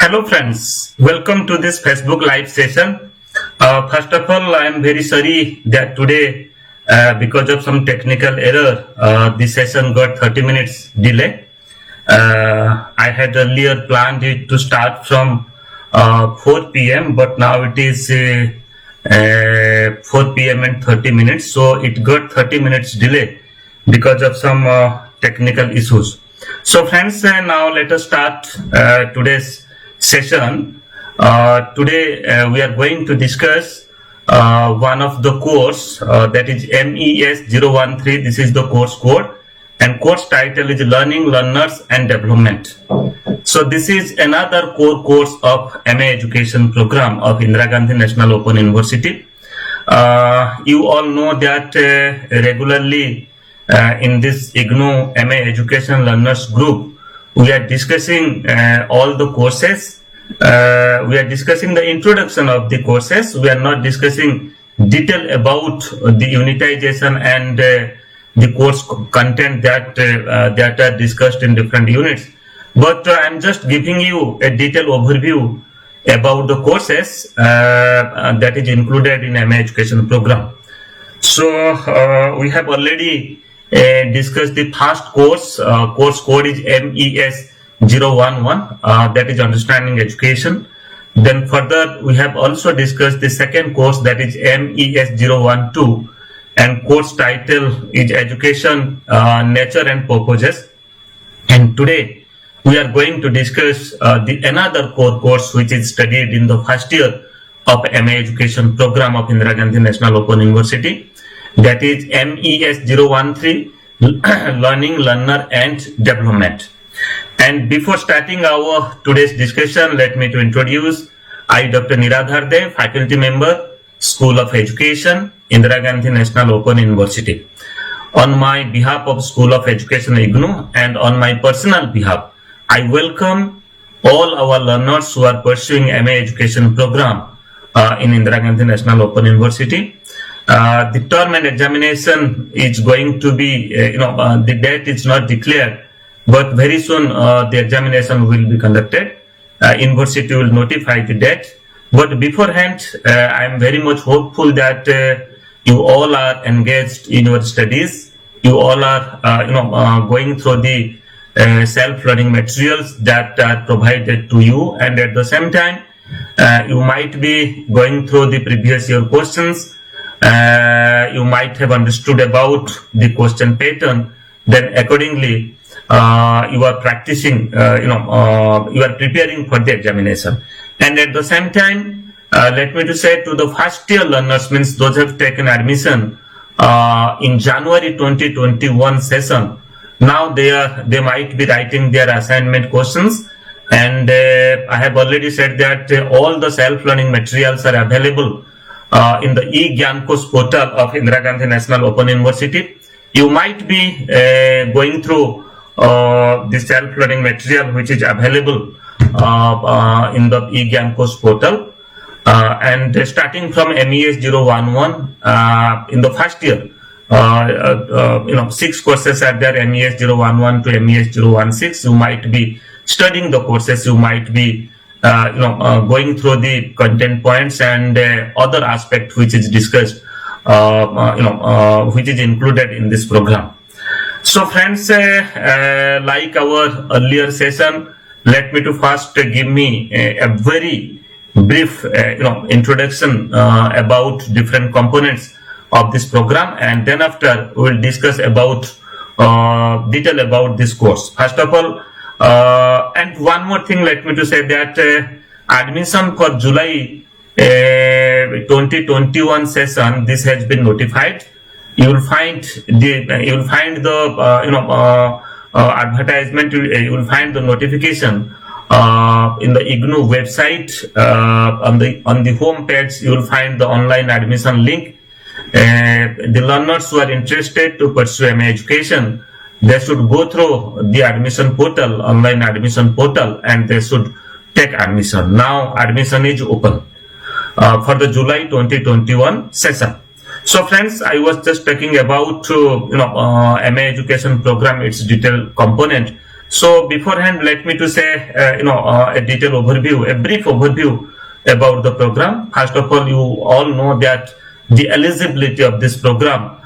Hello friends, welcome to this Facebook live session. First of all, I am very sorry that today, because of some technical error, this session got 30 minutes delay. I had earlier planned it to start from 4 p.m. but now it is 4 p.m. and 30 minutes, so it got 30 minutes delay because of some technical issues. So friends, now let us start today's session. Today we are going to discuss one of the course that is MES 013. This is the course code, and course title is Learning, Learners and Development. So this is another core course of MA Education program of Indira Gandhi National Open University. You all know that regularly in this IGNOU MA Education Learners group, we are discussing all the courses. We are discussing the introduction of the courses. We are not discussing detail about the unitization and the course content that are discussed in different units. But I am just giving you a detailed overview about the courses that is included in MA Education program. So we have already discussed the first course. Course code is MES 011, that is Understanding Education. Then further we have also discussed the second course, that is MES 012, and course title is Education, Nature and Purposes. And today we are going to discuss another core course which is studied in the first year of MA Education program of Indira Gandhi National Open University, that is MES 013, Learning, Learner and Development. And before starting our today's discussion, let me to introduce I, Dr. Niradhar De, faculty member, School of Education, Indira Gandhi National Open University. On my behalf of School of Education IGNOU and on my personal behalf, I welcome all our learners who are pursuing MA Education program in Indira Gandhi National Open University. The term and examination is going to be, the date is not declared, but very soon the examination will be conducted. University will notify the date. But beforehand, I am very much hopeful that you all are engaged in your studies. You all are, going through the self-learning materials that are provided to you, and at the same time, you might be going through the previous year questions. You might have understood about the question pattern. Then accordingly, you are practicing, you are preparing for the examination. And at the same time, let me to say to the first year learners, means those who have taken admission in January 2021 session. Now they might be writing their assignment questions, and I have already said that all the self-learning materials are available in the eGyanKosh portal of Indira Gandhi National Open University. You might be going through the self-learning material which is available in the eGyanKosh portal, and starting from MES 011 in the first year. 6 courses are there, MES 011 to MES 016. You might be studying the courses. You might be, going through the content points and other aspect which is discussed, which is included in this program. So friends, like our earlier session, let me to first give me a very brief, introduction about different components of this program, and then after we will discuss about detail about this course. First of all, and one more thing, let me to say that admission for July 2021 session, this has been notified. You will find the advertisement. You will find the notification in the IGNOU website. On the home page, you will find the online admission link. The learners who are interested to pursue MA Education, they should go through the admission portal, online admission portal, and they should take admission. Now admission is open for the July 2021 session. So friends, I was just talking about MA Education program, its detailed component. So beforehand, let me to say, a detailed overview, a brief overview about the program. First of all, you all know that the eligibility of this program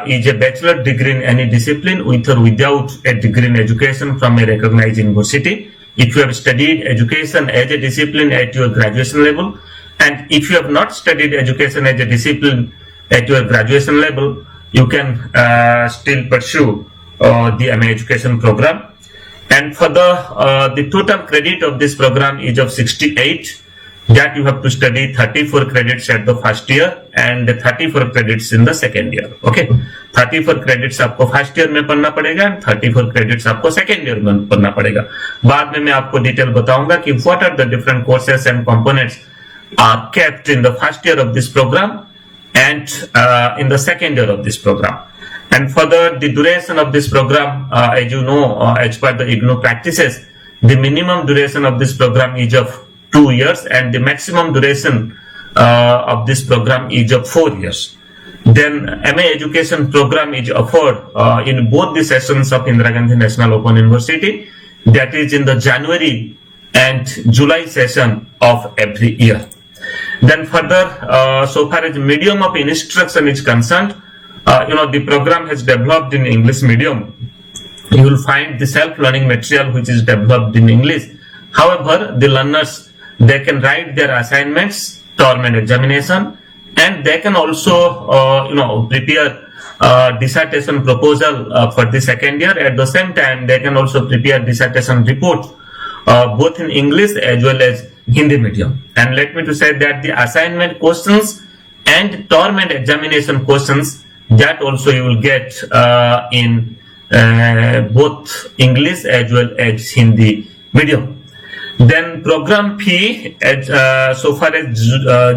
is a bachelor degree in any discipline with or without a degree in education from a recognized university. If you have studied education as a discipline at your graduation level, and if you have not studied education as a discipline at your graduation level, you can still pursue the MA education program. And for the total credit of this program is of 68, that you have to study 34 credits at the first year and 34 credits in the second year. Okay, 34 credits आपको first year में पढ़ना पड़ेगा and 34 credits आपको second year में पढ़ना पड़ेगा. बाद में मैं आपको डिटेल बताऊंगा कि what are the different courses and components are kept in the first year of this program and in the second year of this program. And further, the duration of this program, as you know, as per the IGNOU practices, the minimum duration of this program is of 2 years and the maximum duration of this program is of 4 years. Then MA education program is offered in both the sessions of Indira Gandhi National Open University, that is in the January and July session of every year. Then further, so far as medium of instruction is concerned, the program has developed in English medium. You will find the self-learning material which is developed in English. However, the learners, they can write their assignments, term and examination, and they can also, prepare dissertation proposal for the second year. At the same time, they can also prepare dissertation report, both in English as well as Hindi medium. And let me to say that the assignment questions and term and examination questions, that also you will get in both English as well as Hindi medium. Then program fee, so far as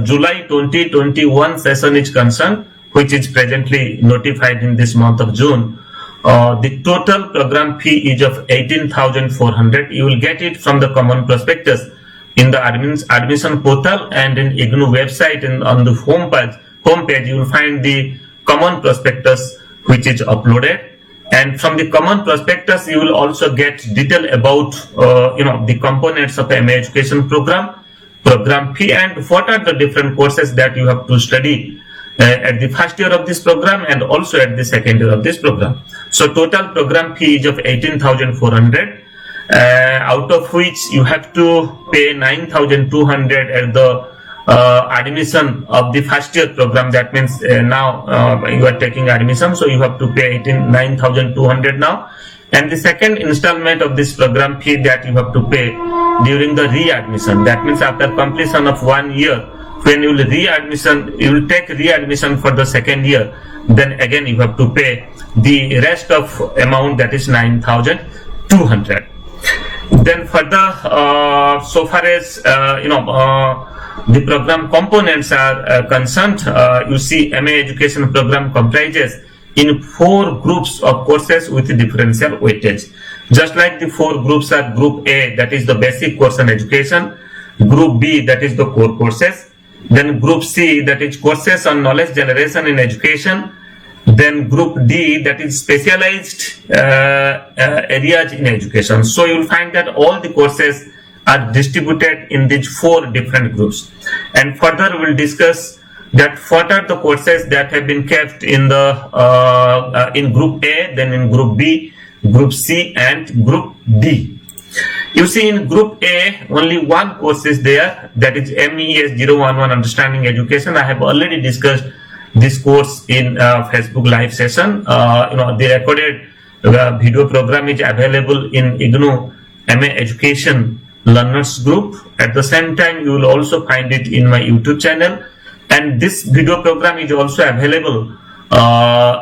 July 2021 session is concerned, which is presently notified in this month of June, the total program fee is of 18,400. You will get it from the common prospectus in the admission portal and in IGNOU website, and on the homepage you will find the common prospectus which is uploaded. And from the common prospectus, you will also get detail about, the components of the MA education program fee, and what are the different courses that you have to study at the first year of this program and also at the second year of this program. So total program fee is of 18,400, out of which you have to pay 9,200 at the admission of the first year program. That means now you are taking admission, so you have to pay 9,200 now. And the second installment of this program fee that you have to pay during the readmission. That means after completion of 1 year, when you will you will take readmission for the second year, then again you have to pay the rest of amount, that is 9,200. Then further, so far as the program components are concerned, you see MA education program comprises in 4 groups of courses with differential weightage. Just like the 4 groups are Group A, that is the basic course on education, Group B, that is the core courses, then Group C, that is courses on knowledge generation in education, then Group D, that is specialized areas in education. So you will find that all the courses are distributed in these 4 different groups. And further we will discuss that what are the courses that have been kept in the in Group A, then in Group B, Group C and Group D. You see, in Group A only one course is there, that is MES 011 Understanding Education. I have already discussed this course in Facebook live session. The recorded video program is available in IGNOU MA Education Learners Group. At the same time, you will also find it in my YouTube channel, and this video program is also available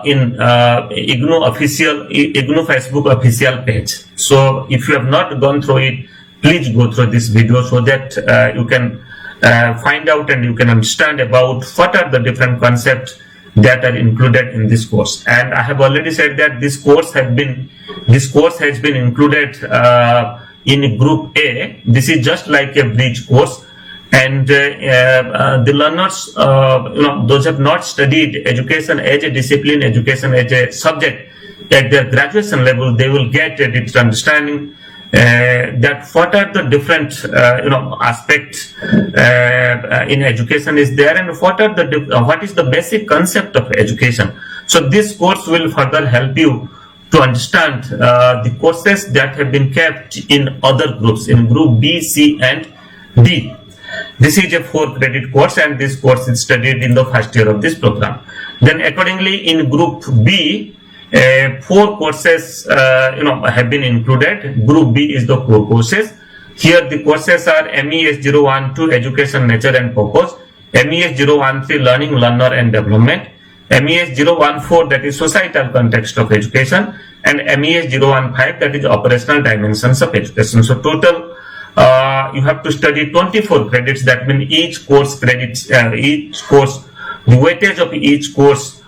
in IGNOU Facebook official page. So if you have not gone through it, please go through this video so that you can find out and you can understand about what are the different concepts that are included in this course. And I have already said that this course has been included in Group A. This is just like a bridge course, and the learners, those have not studied education as a discipline, education as a subject, at their graduation level, they will get a deep understanding that what are the different aspects in education is there, and what is the basic concept of education. So this course will further help you to understand the courses that have been kept in other groups, in group B, C and D. This is a 4-credit course, and this course is studied in the first year of this program. Then accordingly, in group B, 4 courses have been included. Group B is the core courses. Here the courses are MES 012 Education Nature and Purpose, MES 013 Learning, Learner and Development, MES 014 that is Societal Context of Education, and MES 015 that is Operational Dimensions of Education. So total you have to study 24 credits. That means each course credits, the weightage of each course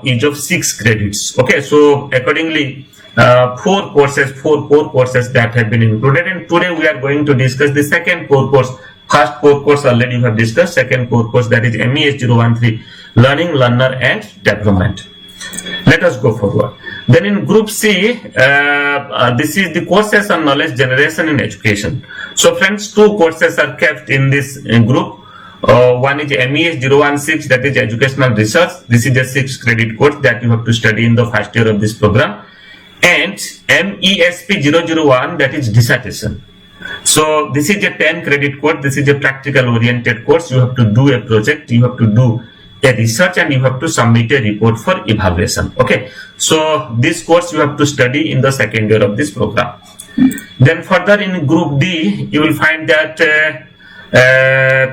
is of 6 credits. Okay, so accordingly 4 core courses that have been included, and today we are going to discuss the second core course. First core course already we have discussed. Second core course, that is MES 013 Learning, Learner and Development. Let us go forward. Then in group C, this is the courses on knowledge generation in education. So friends, 2 courses are kept in this group. One is MES 016, that is Educational Research. This is a 6-credit course that you have to study in the first year of this program. And MESP 001, that is Dissertation. So this is a 10-credit course. This is a practical oriented course. You have to do a project, you have to do a research, and you have to submit a report for evaluation. Okay, so this course you have to study in the second year of this program. Then further in group D, you will find that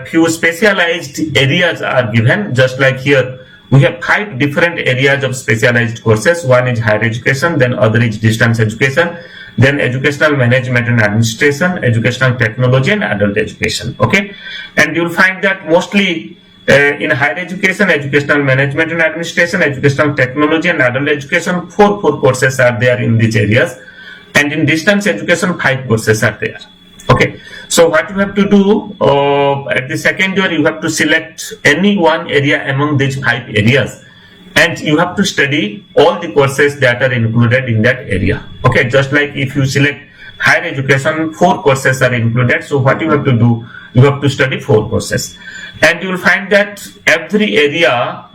few specialized areas are given. Just like here, we have 5 different areas of specialized courses. One is higher education, then other is distance education, then educational management and administration, educational technology and adult education. Okay, and you will find that mostly in higher education, educational management and administration, educational technology and adult education, 4 courses are there in these areas, and in distance education 5 courses are there. Okay, so what you have to do at the second year, you have to select any one area among these 5 areas, and you have to study all the courses that are included in that area. Okay, just like if you select higher education, 4 courses are included. So what you have to do, you have to study 4 courses, and you will find that every area,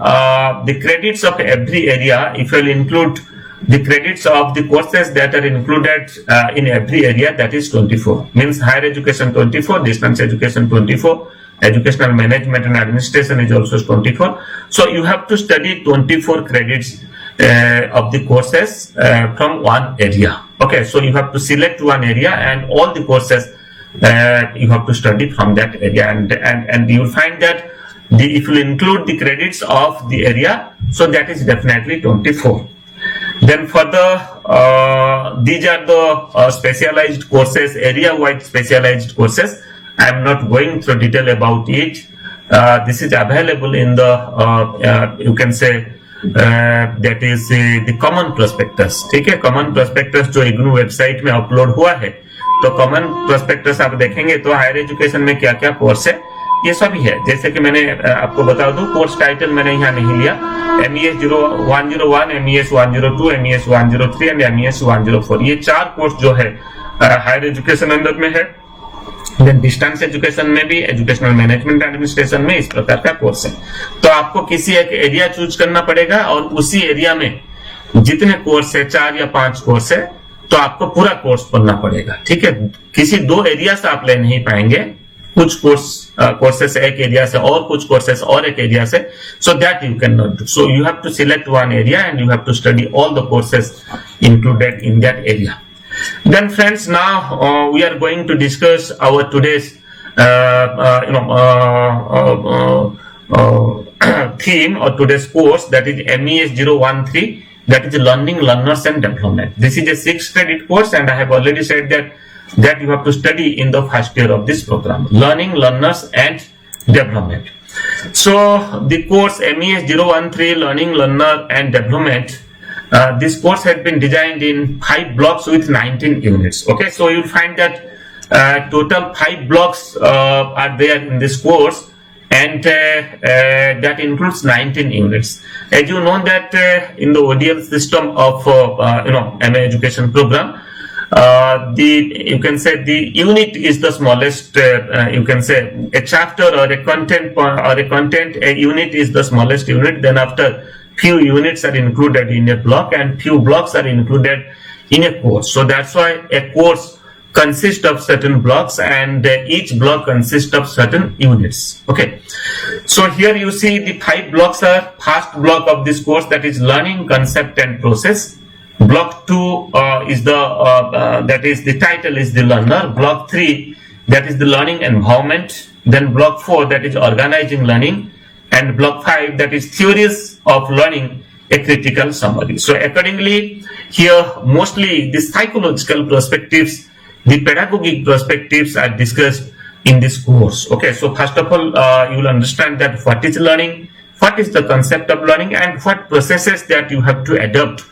the credits of every area, if you will include the credits of the courses that are included in every area, that is 24. Means higher education 24, distance education 24, educational management and administration is also 24. So you have to study 24 credits of the courses from one area. Okay, so you have to select one area, and all the courses you have to study from that area, and you will find that if you include the credits of the area, so that is definitely 24. Then further, these are the specialized courses, area-wide specialized courses. I am not going through detail about it. This is available in the you can say that is the common prospectus. ठीक है, common prospectus जो IGNOU website में upload हुआ है, तो common prospectus आप देखेंगे तो हायर एजुकेशन में क्या क्या कोर्स है ये सभी है. जैसे कि मैंने आपको बता दूं, कोर्स टाइटल मैंने यहाँ नहीं लिया. MES 101, MES 102, MES 103 and MES 104, ये 4 कोर्स जो है हायर एजुकेशन अंडर में है. देन डिस्टेंस एजुकेशन में भी, एजुकेशनल मैनेजमेंट एडमिनिस्ट्रेशन में इस प्रकार का कोर्स है. तो आपको किसी एक एरिया चूज करना पड़ेगा, और उसी एरिया में जितने कोर्स है, 4 या 5 कोर्स है, तो आपको पूरा कोर्स पढ़ना पड़ेगा. ठीक है, किसी 2 एरिया से आप ले नहीं पाएंगे. कुछ कोर्सेस एक एरिया से और कुछ कोर्सेस और एक एरिया से, so that you cannot do. So you have to select one area and you have to study all the courses included in that area. Then friends, now we are going to discuss our today's theme or today's course, that is MES 013, that is Learning, Learners and Development. This is a 6 credit course, and I have already said that you have to study in the first year of this program, Learning, Learners and Development. So the course MES 013 Learning, Learner and Development, this course has been designed in 5 blocks with 19 units. Okay, so you'll find that total 5 blocks are there in this course, and that includes 19 units. As you know that in the ODL system of MA education program, you can say the unit is the smallest. You can say a chapter or a content a unit is the smallest unit. Then after few units are included in a block and few blocks are included in a course. So that's why a course consists of certain blocks, and each block consists of certain units. Okay, so here you see the 5 blocks are first block of this course, that is learning, concept and process. Block 2 is that is the title is the learner. Block 3, that is the learning environment. Then block 4, that is organizing learning, and block 5, that is theories of learning, a critical summary. So accordingly, here mostly the psychological perspectives, the pedagogic perspectives are discussed in this course. Okay, so first of all, you will understand that what is learning, what is the concept of learning, and what processes that you have to adopt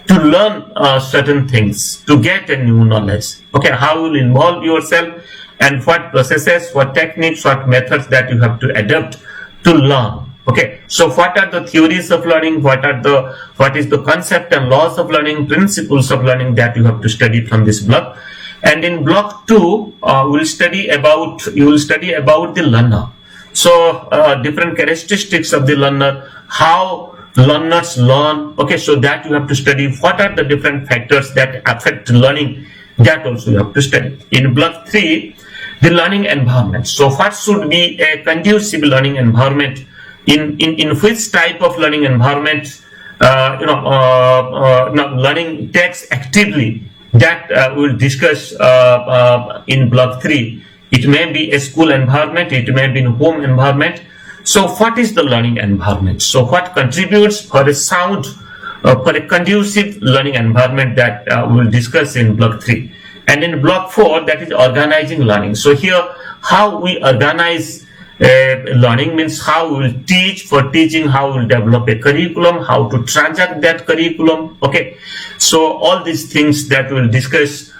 to learn certain things, to get a new knowledge. Okay, how you will involve yourself, and what processes, what techniques, what methods that you have to adopt to learn. Okay, so what are the theories of learning, what is the concept and laws of learning, principles of learning that you have to study from this block. And in block 2, you will study about the learner. So different characteristics of the learner, how learners learn. Okay, so that you have to study. What are the different factors that affect learning, that also you have to study. In block 3, the learning environment. So what should be a conducive learning environment? In which type of learning environment learning takes actively, that we'll discuss in block 3. It may be a school environment, it may be a home environment. So what is the learning environment? So what contributes for a sound, for a conducive learning environment, that we'll discuss in block 3. And in block 4, that is organizing learning. So here, how we organize learning, means how we will teach. For teaching, how we will develop a curriculum, how to transact that curriculum. Okay, so all these things that we will discuss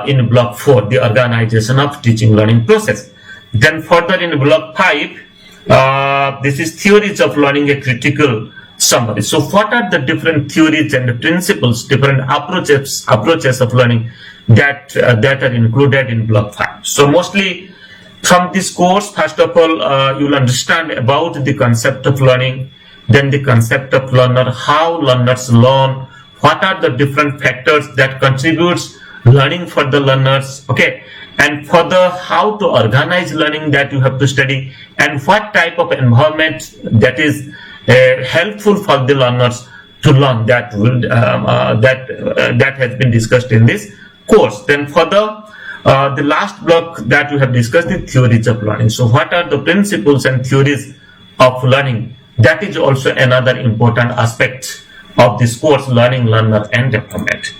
in block 4, the organization of teaching learning process. Then further in block 5, this is theories of learning, a critical summary. So what are the different theories and principles, different approaches of learning that are included in block 5. So mostly from this course, first of all, you will understand about the concept of learning, then the concept of learner, how learners learn, what are the different factors that contributes learning for the learners. Okay, and further, how to organize learning, that you have to study, and what type of environment that is helpful for the learners to learn, that has been discussed in this course. Then further, the last block that we have discussed, the theories of learning. So what are the principles and theories of learning? That is also another important aspect of this course, learning, learner and development.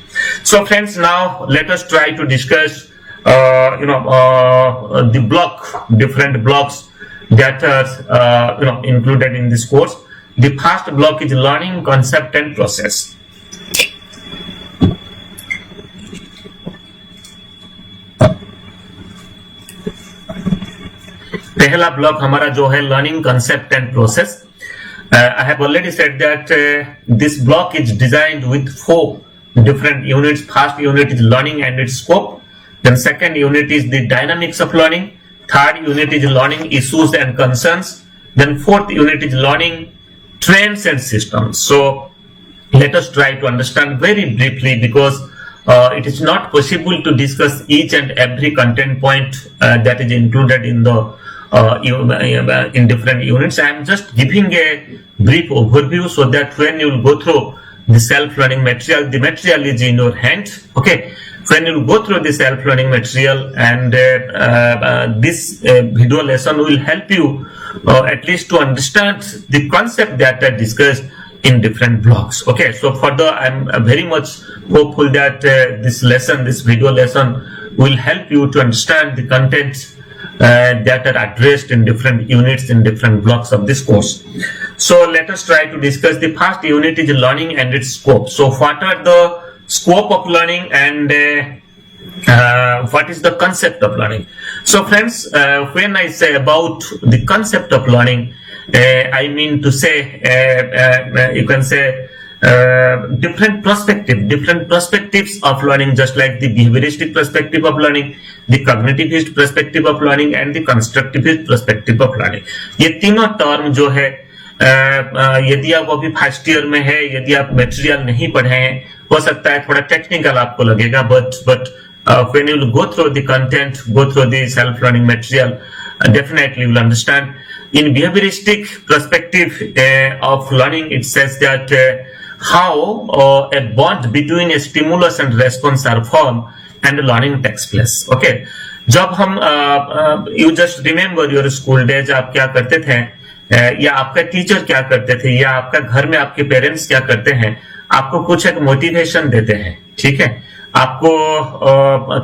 So friends, now let us try to discuss the block, different blocks that are included in this course. The first block is learning, concept and process. पहला block हमारा जो है learning concept and process. I have already said that this block is designed with 4 different units. First unit is learning and its scope. Then second unit is the dynamics of learning. Third unit is learning issues and concerns. Then fourth unit is learning trends and systems. So let us try to understand very briefly, because it is not possible to discuss each and every content point that is included in the in different units. I am just giving a brief overview so that when you will go through the self-learning material, the material is in your hand. Okay, when you will go through the self-learning material, and this video lesson will help you at least to understand the concept that are discussed in different blocks. Okay, so further I am very much hopeful that this video lesson will help you to understand the content that are addressed in different units, in different blocks of this course. So let us try to discuss. The first unit is learning and its scope. So what are the scope of learning and what is the concept of learning? So friends, when I say about the concept of learning, I mean to say, you can say different perspectives of learning, just like the behavioristic perspective of learning, the cognitivist perspective of learning, and the constructivist perspective of learning. ये तीनों term जो है, यदि आप अभी first year में है, यदि आप मटेरियल नहीं पढ़े हैं, हो सकता है थोड़ा टेक्निकल आपको लगेगा, but when you go through the content, go through the self-learning material, definitely you will understand. In behavioristic perspective of learning, it says that how a bond between a stimulus and response are formed and learning takes place. Okay, जब हम you just remember your school days, आप क्या करते थे, या आपका teacher क्या करते थे, या आपका घर में आपके पेरेंट्स क्या करते हैं, आपको कुछ एक मोटिवेशन देते हैं, ठीक है, आपको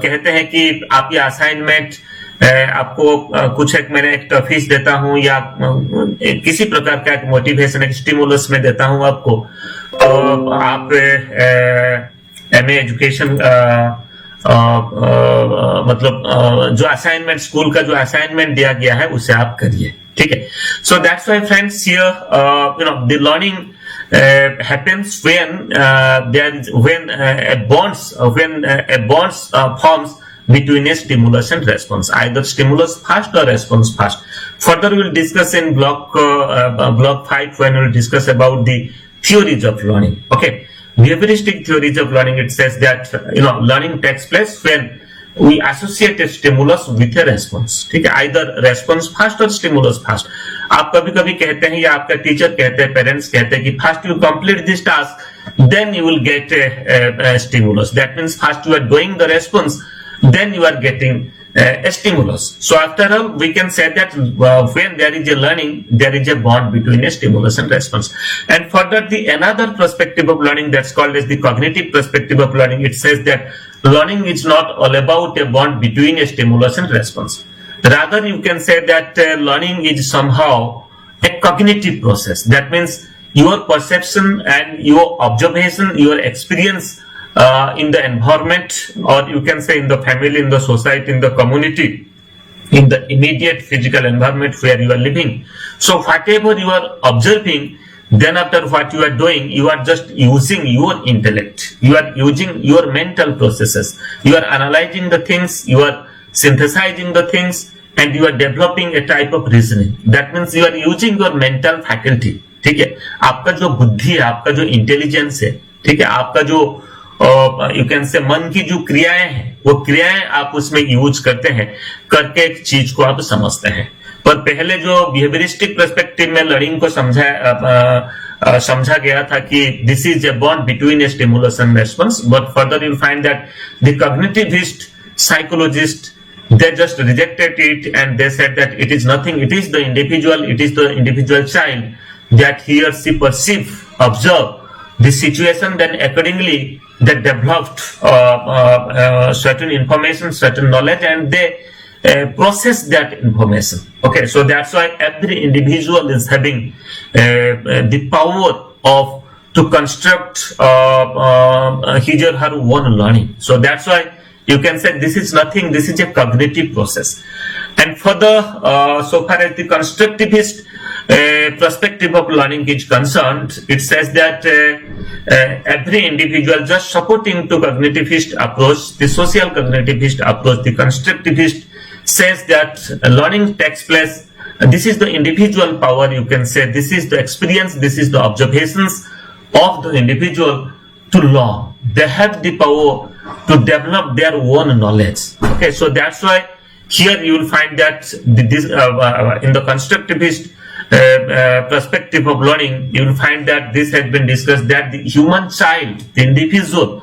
कहते हैं कि आप ये असाइनमेंट, आपको कुछ एक मैंने एक फीस देता हूं, या किसी प्रकार का एक मोटिवेशन, एक स्टिमुलस में देता हूं आपको, आप एमए एजुकेशन मतलब जो असाइनमेंट, स्कूल का जो असाइनमेंट दिया गया है उसे आप करिए, ठीक है. सो that's why friends here the learning happens when a bonds forms between a stimulus and response, either stimulus first or response first. Further we will discuss in block 5 when we will discuss about the theories of learning. Okay, behavioristic theories of learning, it says that learning takes place when we associate a stimulus with a response, ठीक है, either response first or stimulus first. आप कभी कभी कहते हैं, या आपका teacher कहते हैं, पेरेंट्स कहते हैं कि first you complete this task, then you will get a stimulus. That means first you are doing the response, then you are getting a stimulus. So after all, we can say that when there is a learning, there is a bond between a stimulus and response. And further, the another perspective of learning, that's called as the cognitive perspective of learning, it says that learning is not all about a bond between a stimulus and response. Rather, you can say that learning is somehow a cognitive process. That means your perception and your observation, your experience in the environment, or you can say in the family, in the society, in the community, in the immediate physical environment where you are living. So whatever you are observing, then after what you are doing, you are just using your intellect, you are using your mental processes, you are analyzing the things, you are synthesizing the things, and you are developing a type of reasoning. That means you are using your mental faculty, ठीक है, आपका जो बुद्धि है, आपका जो intelligence है, ठीक है, आपका जो यू कैन से मन की जो क्रियाएं हैं, वो क्रियाएं आप उसमें यूज करते हैं, करके एक चीज को आप समझते हैं. पर पहले जो बिहेवियरिस्टिक पर्सपेक्टिव में लर्निंग को समझा गया था कि this is a bond between A stimulus and response, but further you find that the cognitivist psychologist, they just rejected it and they said that it is nothing, it is the individual child that he or she perceive, observe the situation, then accordingly they developed certain information, certain knowledge, and they process that information. Okay, so that's why every individual is having the power of to construct his or her own learning. So that's why you can say this is nothing, this is a cognitive process. And further, so far as the constructivist perspective of learning is concerned, it says that every individual, just supporting to cognitivist approach, the social cognitivist approach, the constructivist says that learning takes place. This is the individual power, you can say, this is the experience, this is the observations of the individual to learn. They have the power to develop their own knowledge. Okay, so that's why here you will find that in the constructivist perspective of learning, you will find that this has been discussed, that the human child, the individual,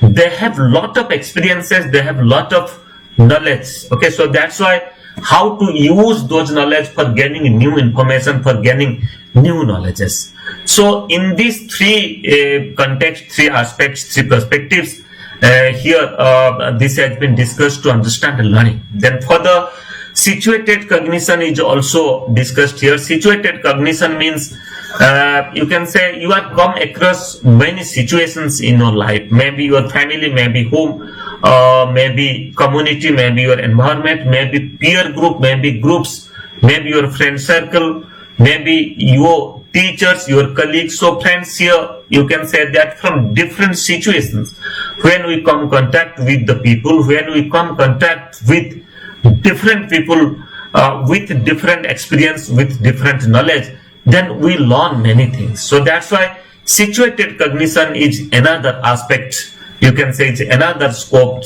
they have lot of experiences, they have lot of knowledge. Okay, so that's why how to use those knowledge for gaining new information, for gaining new knowledges. So in these three contexts, three aspects, three perspectives, here this has been discussed to understand learning. Then further, situated cognition is also discussed here. Situated cognition means you can say you are come across many situations in your life, maybe your family, maybe home, maybe community, maybe your environment, maybe peer group, maybe groups, maybe your friend circle, maybe your teachers, your colleagues. So friends, here you can say that from different situations, when we come contact with the people, when we come contact with different people, with different experience, with different knowledge, then we learn many things. So that's why situated cognition is another aspect, you can say it's another scope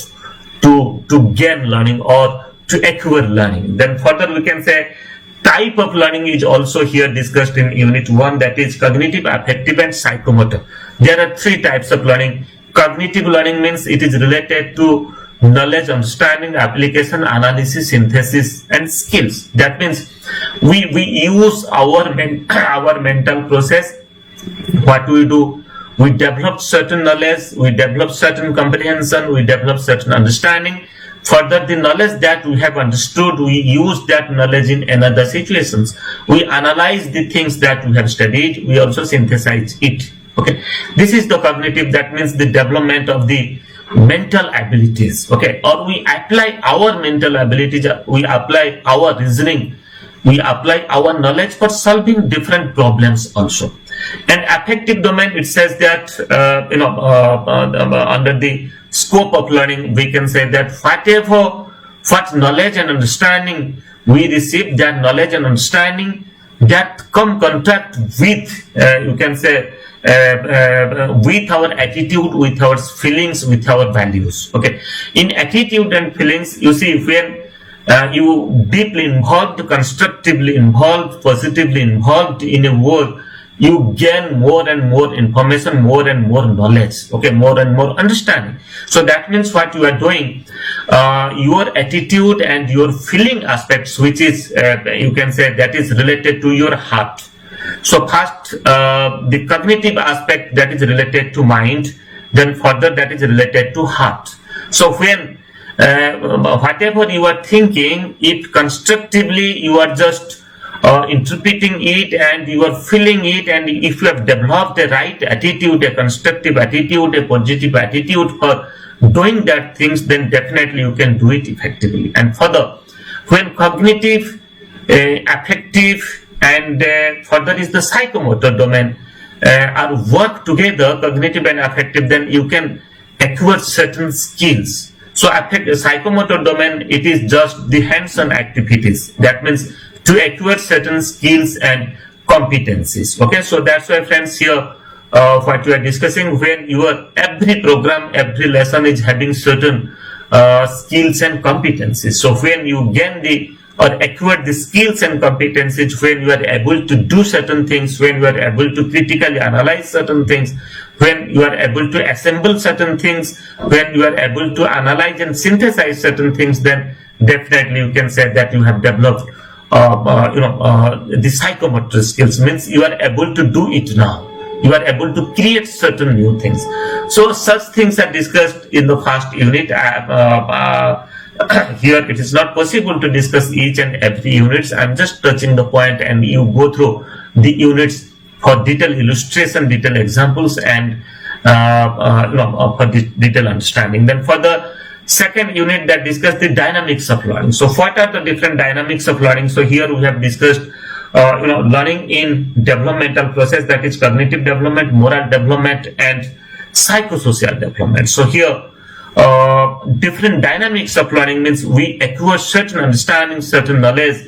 to gain learning or to acquire learning. Then further we can say type of learning is also here discussed in unit 1, that is cognitive, affective and psychomotor. There are 3 types of learning. Cognitive learning means it is related to knowledge, understanding, application, analysis, synthesis and skills. That means we use our mental process. What we do, we develop certain knowledge, we develop certain comprehension, we develop certain understanding. Further, the knowledge that we have understood, we use that knowledge in another situations. We analyze the things that we have studied, we also synthesize it. Okay, this is the cognitive, that means the development of the mental abilities. Okay, or we apply our mental abilities, we apply our reasoning, we apply our knowledge for solving different problems also. And affective domain, it says that under the scope of learning, we can say that what knowledge and understanding we receive, that knowledge and understanding that come contact with, you can say, with our attitude, with our feelings, with our values. Okay, in attitude and feelings, you see, when you deeply involved, constructively involved, positively involved in a work, you gain more and more information, more and more knowledge, okay, more and more understanding. So that means what you are doing, your attitude and your feeling aspects, which is, you can say, that is related to your heart. So first, the cognitive aspect, that is related to mind, then further that is related to heart. So when whatever you are thinking, if constructively you are just interpreting it and you are feeling it, and if you have developed a right attitude, a constructive attitude, a positive attitude for doing that things, then definitely you can do it effectively. And further, when cognitive, affective and further is the psychomotor domain are work together, cognitive and affective, then you can acquire certain skills. So psychomotor domain, it is just the hands-on activities. That means to acquire certain skills and competencies. Okay, so that's why friends, here what we are discussing, when your every program, every lesson is having certain skills and competencies. So when you gain the or acquire the skills and competencies, when you are able to do certain things, when you are able to critically analyze certain things, when you are able to assemble certain things, when you are able to analyze and synthesize certain things, then definitely you can say that you have developed the psychomotor skills, means you are able to do it now. You are able to create certain new things. So such things are discussed in the first unit. Here it is not possible to discuss each and every units. I am just touching the point, and you go through the units for detailed illustration, detailed examples, and for the detailed understanding. Then for the second unit, that discuss the dynamics of learning. So what are the different dynamics of learning? So here we have discussed learning in developmental process, that is cognitive development, moral development, and psychosocial development. So here different dynamics of learning means we acquire certain understanding, certain knowledge.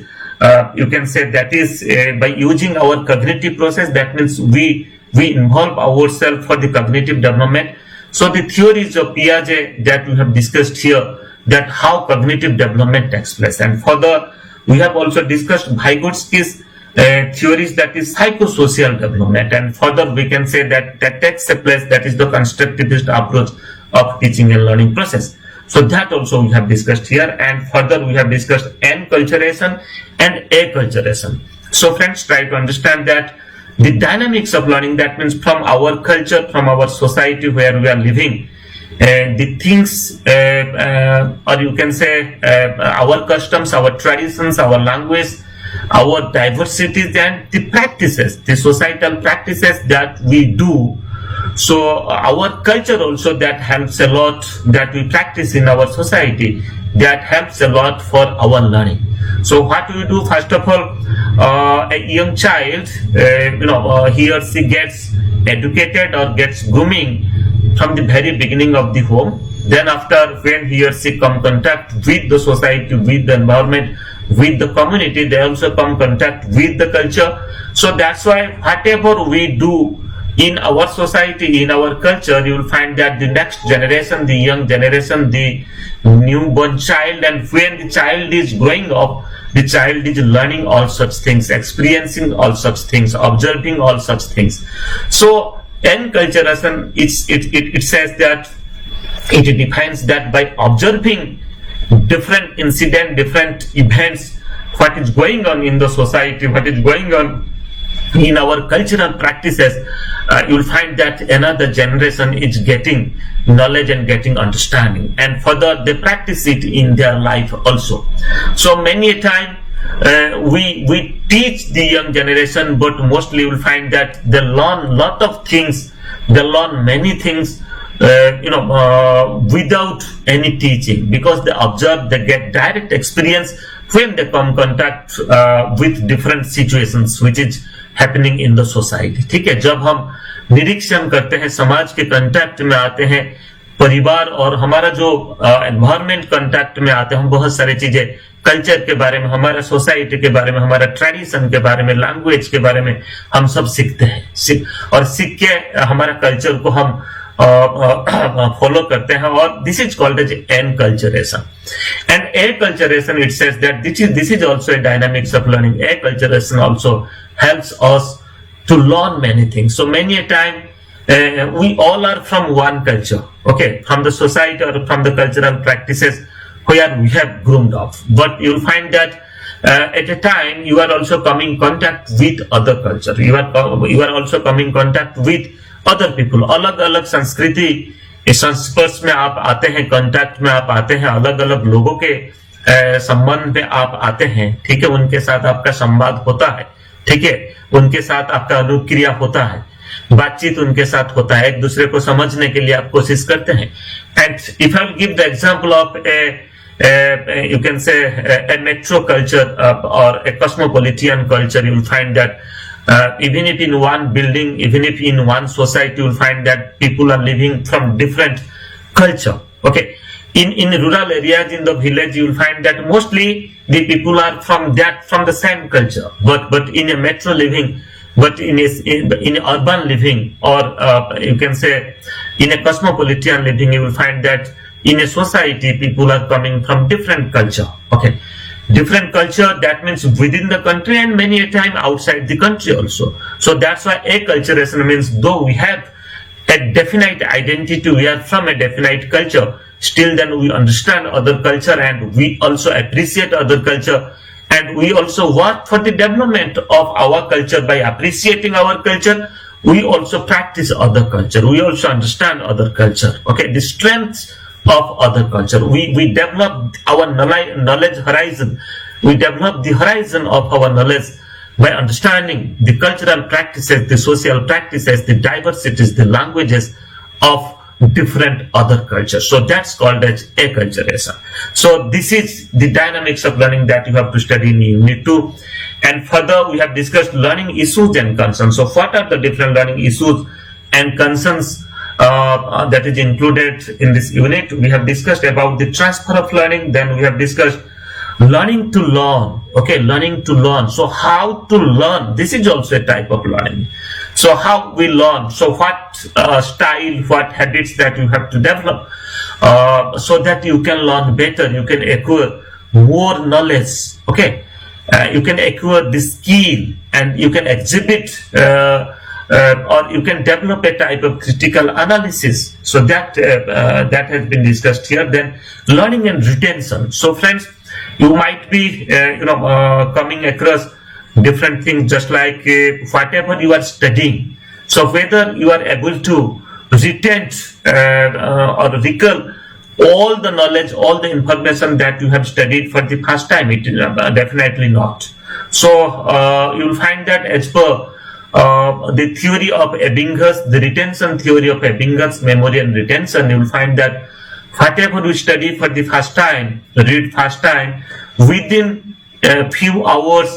You can say that is by using our cognitive process. That means we involve ourselves for the cognitive development. So the theories of Piaget that we have discussed here, that how cognitive development takes place. And further, we have also discussed Vygotsky's theories, that is psychosocial development. And further, we can say that takes place, that is the constructivist approach of teaching and learning process. So that also we have discussed here. And further, we have discussed enculturation and acculturation. So friends, try to understand that the dynamics of learning, that means from our culture, from our society where we are living, the things, or you can say our customs, our traditions, our language, our diversities and the practices, the societal practices that we do. So our culture also, that helps a lot, that we practice in our society, that helps a lot for our learning. So what we do, first of all, a young child, he or she gets educated or gets grooming from the very beginning of the home. Then after, when he or she come contact with the society, with the environment, with the community, they also come contact with the culture. So that's why whatever we do in our society, in our culture, you will find that the next generation, the young generation, the newborn child, and when the child is growing up, the child is learning all such things, experiencing all such things, observing all such things. So enculturation, it says that, it defines that by observing different incidents, different events, what is going on in the society, what is going on in our cultural practices, you will find that another generation is getting knowledge and getting understanding, and further they practice it in their life also. So many a time we teach the young generation, but mostly you will find that they learn lot of things, they learn many things without any teaching, because they observe, they get direct experience when they come contact with different situations which is happening in the society. ठीक है, जब हम निरीक्षण करते हैं, समाज के contact में आते हैं, परिवार और हमारा जो एनवायरमेंट कांटेक्ट में आते हैं, हम बहुत सारी चीजें कल्चर के बारे में, हमारा सोसाइटी के बारे में, हमारा ट्रेडिशन के बारे में, लैंग्वेज के बारे में हम सब सीखते हैं, और सीख के हमारा कल्चर को हम फॉलो करते हैं, और this is called as enculturation. And enculturation, it says that this is also a dynamics of learning. Acculturation also helps us to learn many things. So many a time we all are from one culture, okay, from the society or from the cultural practices where we have groomed up. But you'll find that at a time you are also coming in contact with other culture. You are also coming in contact with other people. अलग अलग संस्कृति संस्पर्श में आप आते हैं, contact में आप आते हैं, अलग अलग लोगों के संबंध में आप आते हैं, ठीक है, उनके साथ आपका संवाद होता है, ठीक है, उनके साथ आपका अनुक्रिया होता है, बातचीत उनके साथ होता है, एक दूसरे को समझने के लिए आप कोशिश करते हैं. And if I give the example of you can say a metro culture or a cosmopolitan culture, you will find that even if in one building, even if in one society, you will find that people are living from different culture. Okay, in rural areas, in the village, you will find that mostly the people are from the same culture. But in a metro living, but in urban living, or you can say in a cosmopolitan living, you will find that in a society people are coming from different culture. Okay, different culture, that means within the country and many a time outside the country also. So that's why acculturation means, though we have a definite identity, we are from a definite culture, still then we understand other culture, and we also appreciate other culture, and we also work for the development of our culture. By appreciating our culture, we also practice other culture, we also understand other culture. Okay, the strengths of other culture, we develop our knowledge horizon, we develop the horizon of our knowledge by understanding the cultural practices, the social practices, the diversities, the languages of different other cultures. So that's called as acculturation. So this is the dynamics of learning that you have to study in Unit 2. And further, we have discussed learning issues and concerns. So what are the different learning issues and concerns that is included in this unit? We have discussed about the transfer of learning, then we have discussed learning to learn. Okay, learning to learn. So how to learn, this is also a type of learning. So how we learn, so what style, what habits that you have to develop so that you can learn better, you can acquire more knowledge. Okay, you can acquire the skill, and you can exhibit or you can develop a type of critical analysis. So that has been discussed here. Then learning and retention. So friends, you might be coming across different things, just like whatever you are studying. So whether you are able to retain or recall all the knowledge, all the information that you have studied for the first time, it is definitely not. So you will find that as per the theory of Ebbinghaus, the retention theory of Ebbinghaus, memory and retention, you will find that whatever we study for the first time, read first time, within a few hours,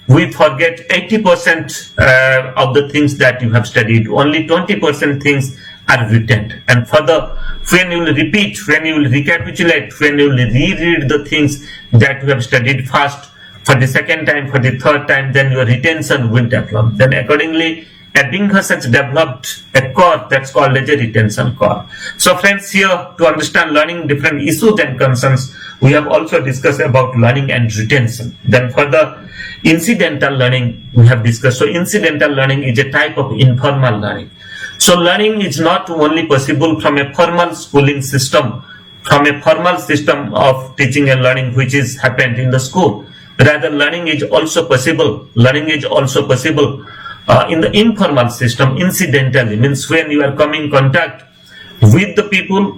we forget 80% of the things that you have studied. Only 20% things are retained. And further, when you will repeat, when you will recapitulate, when you will reread the things that you have studied first, for the second time, for the third time, then your retention will develop. Then accordingly, Ebbinghaus has developed a core that's called as a retention core. So friends, here to understand learning different issues and concerns, we have also discussed about learning and retention. Then further, incidental learning we have discussed. So incidental learning is a type of informal learning. So learning is not only possible from a formal schooling system, from a formal system of teaching and learning which is happened in the school. Rather, learning is also possible. Learning is also possible in the informal system, incidentally, means when you are coming in contact with the people,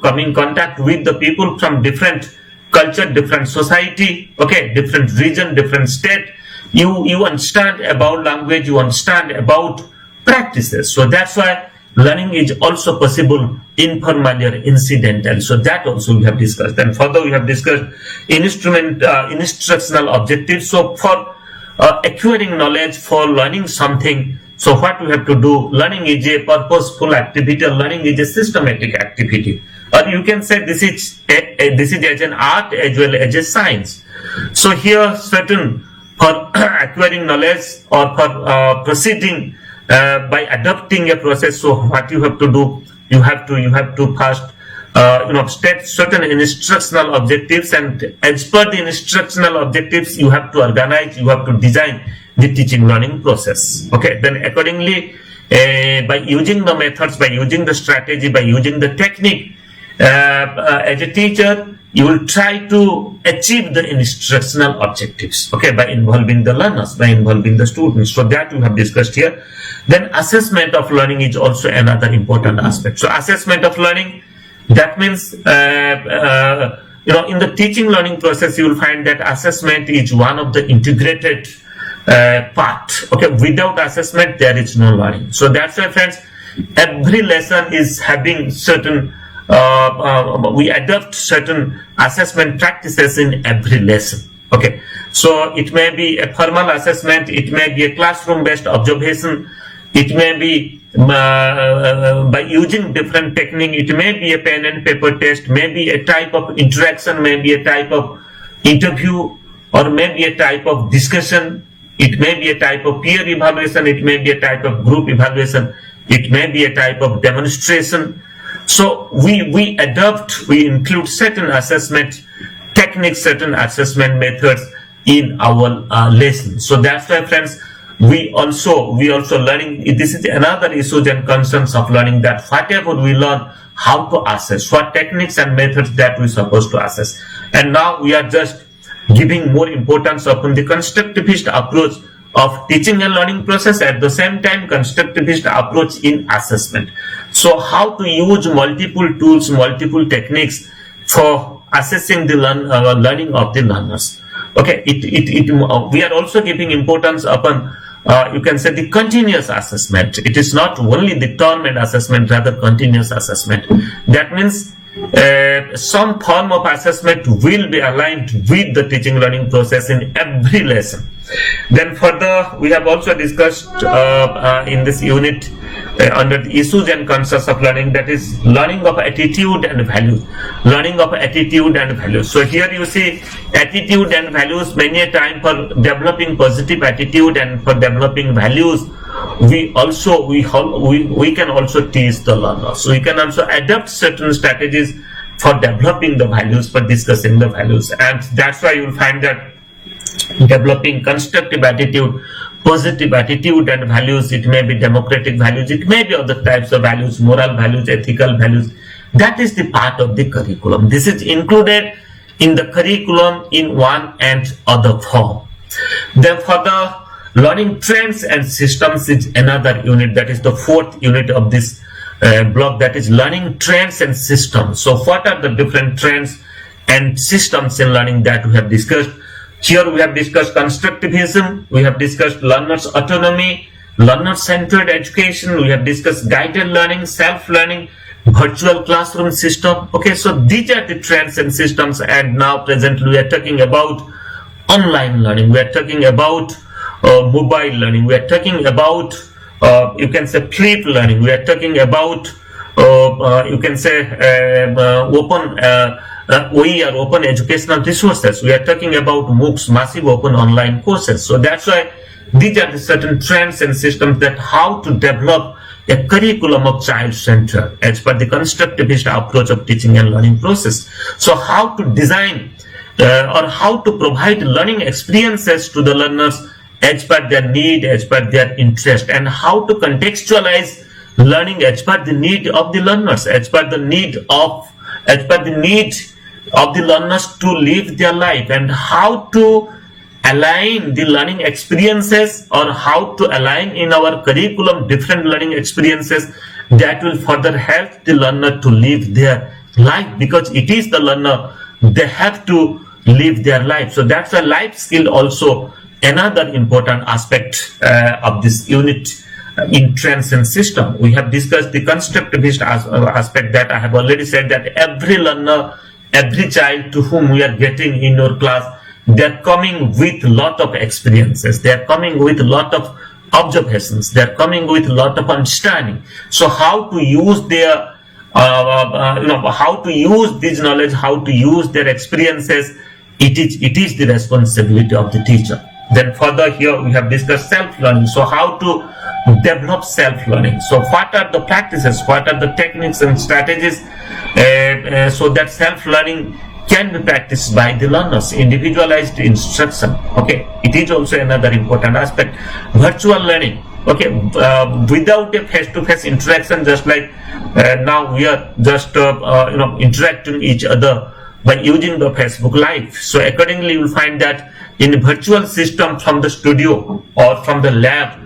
from different culture, different society, okay, different region, different state. You understand about language, you understand about practices. So that's why learning is also possible informally or incidental. So that also we have discussed. And further we have discussed instructional objectives. So for acquiring knowledge, for learning something, so what we have to do, learning is a purposeful activity, or learning is a systematic activity. Or you can say this is as an art as well as a science. So here certain for acquiring knowledge or for proceeding by adopting a process. So what you have to do, you have to first state certain instructional objectives, and as per the instructional objectives, you have to organize, you have to design the teaching learning process. Okay, then accordingly, by using the methods, by using the strategy, by using the technique, as a teacher, you will try to achieve the instructional objectives, okay, by involving the learners, by involving the students. So that we have discussed here. Then assessment of learning is also another important aspect. So assessment of learning, that means in the teaching learning process, you will find that assessment is one of the integrated part. Okay, without assessment there is no learning. So that's why, friends, every lesson is having certain we adopt certain assessment practices in every lesson. Okay, so it may be a formal assessment, it may be a classroom based observation, it may be by using different technique, it may be a pen and paper test, maybe a type of interaction, maybe a type of interview, or maybe a type of discussion, it may be a type of peer evaluation, it may be a type of group evaluation, it may be a type of demonstration. So we include certain assessment techniques, certain assessment methods in our lesson. So that's why, friends, we also learning, this is another issue and concerns of learning, that whatever we learn, how to assess, what techniques and methods that we're supposed to assess. And now we are just giving more importance upon the constructivist approach of teaching and learning process, at the same time constructivist approach in assessment. So how to use multiple tools, multiple techniques for assessing the learning of the learners. Okay, we are also giving importance upon you can say the continuous assessment. It is not only the term and assessment, rather continuous assessment. That means some form of assessment will be aligned with the teaching learning process in every lesson. Then further, we have also discussed in this unit under the issues and concerns of learning, that is learning of attitude and values. Learning of attitude and values. So here you see attitude and values. Many a time for developing positive attitude and for developing values, we can also teach the learner. So we can also adapt certain strategies for developing the values, for discussing the values, and that's why you will find that developing constructive attitude, positive attitude and values, it may be democratic values, it may be other types of values, moral values, ethical values, that is the part of the curriculum. This is included in the curriculum in one and other form. Then further, learning trends and systems is another unit, that is the fourth unit of this block, that is learning trends and systems. So what are the different trends and systems in learning that we have discussed? Here we have discussed constructivism, we have discussed learners' autonomy, learner-centered education, we have discussed guided learning, self-learning, virtual classroom system. Okay, so these are the trends and systems, and now presently we are talking about online learning, we are talking about mobile learning, we are talking about you can say flip learning, we are talking about you can say open OER, open educational resources, we are talking about MOOCs, massive open online courses. So that's why these are the certain trends and systems that how to develop a curriculum of child center as per the constructivist approach of teaching and learning process. So how to design or how to provide learning experiences to the learners as per their need, as per their interest, and how to contextualize learning as per the need of the learners, as per the need of the learners to live their life, and how to align the learning experiences or how to align in our curriculum different learning experiences that will further help the learner to live their life, because it is the learner, they have to live their life. So that's a life skill also another important aspect of this unit in trends and system. We have discussed the constructivist aspect that I have already said, that every learner, every child to whom we are getting in your class, they are coming with a lot of experiences, they are coming with a lot of observations, they are coming with a lot of understanding. So how to use their how to use this knowledge, how to use their experiences, it is the responsibility of the teacher. Then further here we have discussed self-learning. So how to develop self-learning. So what are the practices, what are the techniques and strategies so that self-learning can be practiced by the learners, individualized instruction. Okay, it is also another important aspect. Virtual learning. Okay, without a face-to-face interaction, just like now we are just interacting each other by using the Facebook Live. So accordingly, you will find that in the virtual system from the studio or from the lab,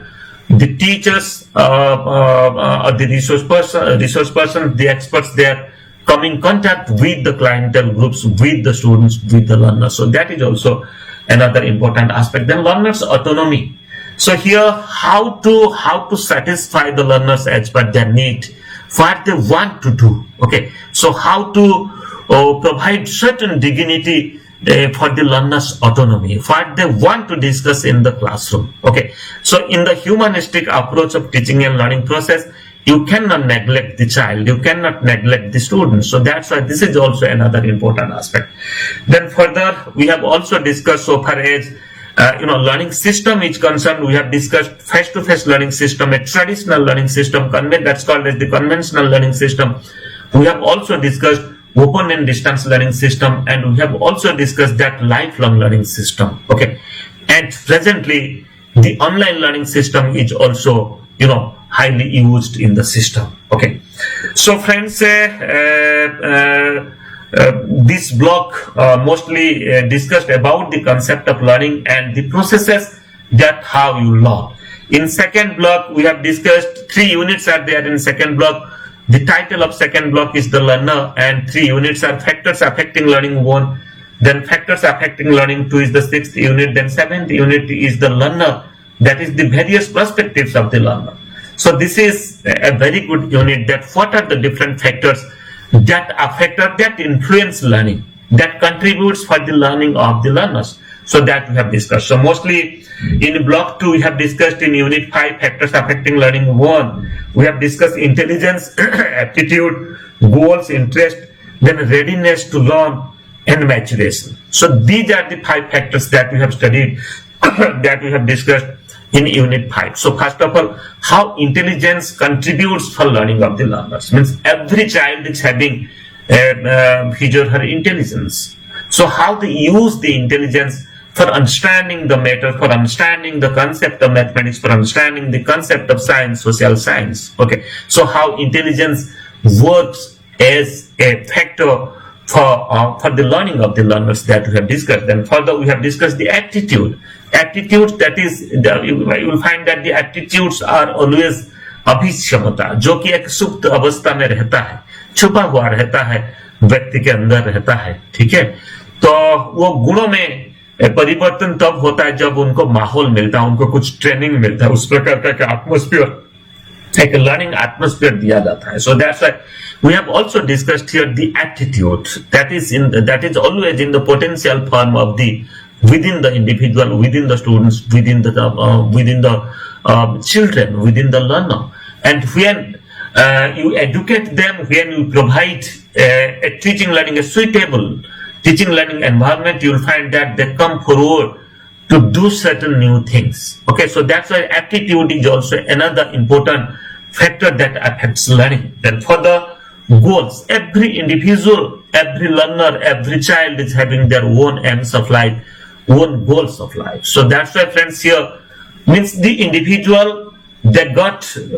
the teachers or the resource person, the experts, they are come in contact with the clientele groups, with the students, with the learners. So that is also another important aspect. Then learners' autonomy. So here, how to satisfy the learners as per their need, what they want to do. Okay, so how to provide certain dignity for the learners' autonomy, what they want to discuss in the classroom. Okay, so in the humanistic approach of teaching and learning process, you cannot neglect the child, you cannot neglect the student. So that's why this is also another important aspect. Then further, we have also discussed, so far as learning system is concerned, we have discussed face-to-face learning system, a traditional learning system, that's called as the conventional learning system. We have also discussed open and distance learning system, and we have also discussed that lifelong learning system. Okay, and presently the online learning system is also highly used in the system. Okay, so friends, this block mostly discussed about the concept of learning and the processes that how you learn. In second block, we have discussed 3 units are there in second block. The title of second block is the learner, and 3 units are factors affecting learning 1, then factors affecting learning 2 is the 6th unit, then 7th unit is the learner, that is the various perspectives of the learner. So this is a very good unit, that what are the different factors that affect or that influence learning, that contributes for the learning of the learners. So that we have discussed. So mostly in block 2 we have discussed in unit 5 factors affecting learning 1. We have discussed intelligence, aptitude, goals, interest, then readiness to learn and maturation. So these are the 5 factors that we have studied, that we have discussed in unit 5. So first of all, how intelligence contributes for learning of the learners. Means every child is having his or her intelligence. So how to use the intelligence for understanding the matter, for understanding the concept of mathematics, for understanding the concept of science, social science. Okay, so how intelligence works as a factor for the learning of the learners that we have discussed. Then further we have discussed the aptitude. Aptitude, that is, you will find that the aptitudes are always अभिक्षमता, जो कि एक सुप्त अवस्था में रहता है, छुपा हुआ रहता है, व्यक्ति के अंदर रहता है. ठीक है, तो वो गुणों में परिवर्तन तब होता है जब उनको माहौल मिलता है, उनको कुछ ट्रेनिंग मिलता है, उस प्रकार का एटमोस्फियर, एक लर्निंग एटमोस्फियर दिया जाता है. सो that's why we have also discussed here the attitude that is always in the potential form of the within the individual, within the students, within the children, within the learner. And when you educate them, when you provide a teaching learning, a suitable teaching learning environment, you will find that they come forward to do certain new things. Okay, so that's why attitude is also another important factor that affects learning. Then for the goals, every individual, every learner, every child is having their own aims of life, own goals of life. So that's why, friends, here means the individual, they got they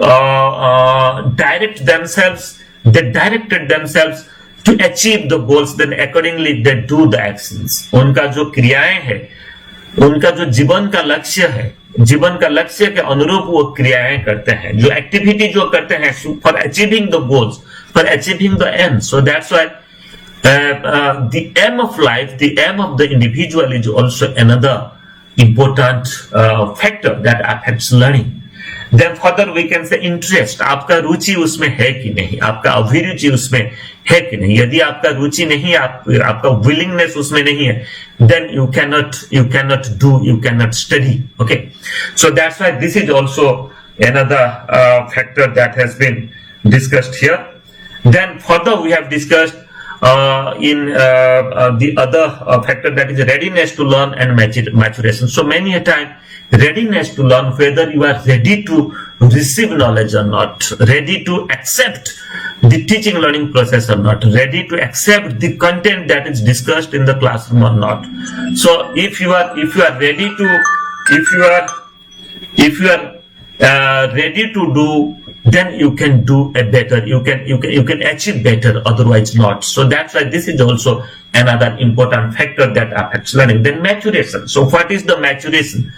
directed themselves to achieve the goals, then accordingly they do the actions. उनका जो क्रियाएं है, उनका जो जीवन का लक्ष्य है, जीवन का लक्ष्य के अनुरूप वो क्रियाएं करते हैं, जो एक्टिविटी जो करते हैं for achieving the goals, for achieving the aim. So that's why the aim of life, the aim of the individual is also another important factor that affects learning. Then further we can say interest. आपका रुचि उसमें है कि नहीं, आपका अभिरुचि उसमें है कि नहीं. यदि आपका रुचि नहीं, आपका willingness उसमें नहीं है, then you cannot study. Okay, so that's why this is also another factor that has been discussed here. Then further we have discussed in the other factor, that is readiness to learn and maturation. So many a time, readiness to learn, whether you are ready to receive knowledge or not, ready to accept the teaching learning process or not, ready to accept the content that is discussed in the classroom or not. So if you are ready to do, then you can do a better, you can achieve better, otherwise not. So that's why this is also another important factor that affects learning. Then maturation. So what is the maturation?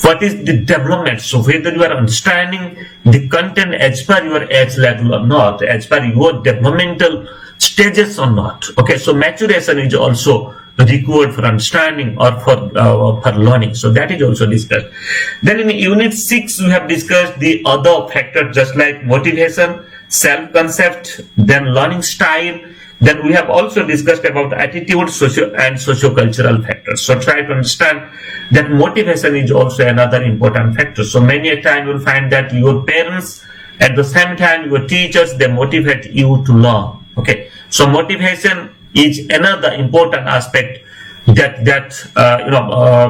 What is the development? So whether you are understanding the content as per your age level or not, as per your developmental stages or not. Okay, so maturation is also required for understanding or for learning. So that is also discussed. Then in unit 6 we have discussed the other factors, just like motivation, self-concept, then learning style. Then we have also discussed about attitude, socio-cultural factors. So try to understand that motivation is also another important factor. So many a time you will find that your parents, at the same time your teachers, they motivate you to learn. Okay, so motivation is another important aspect that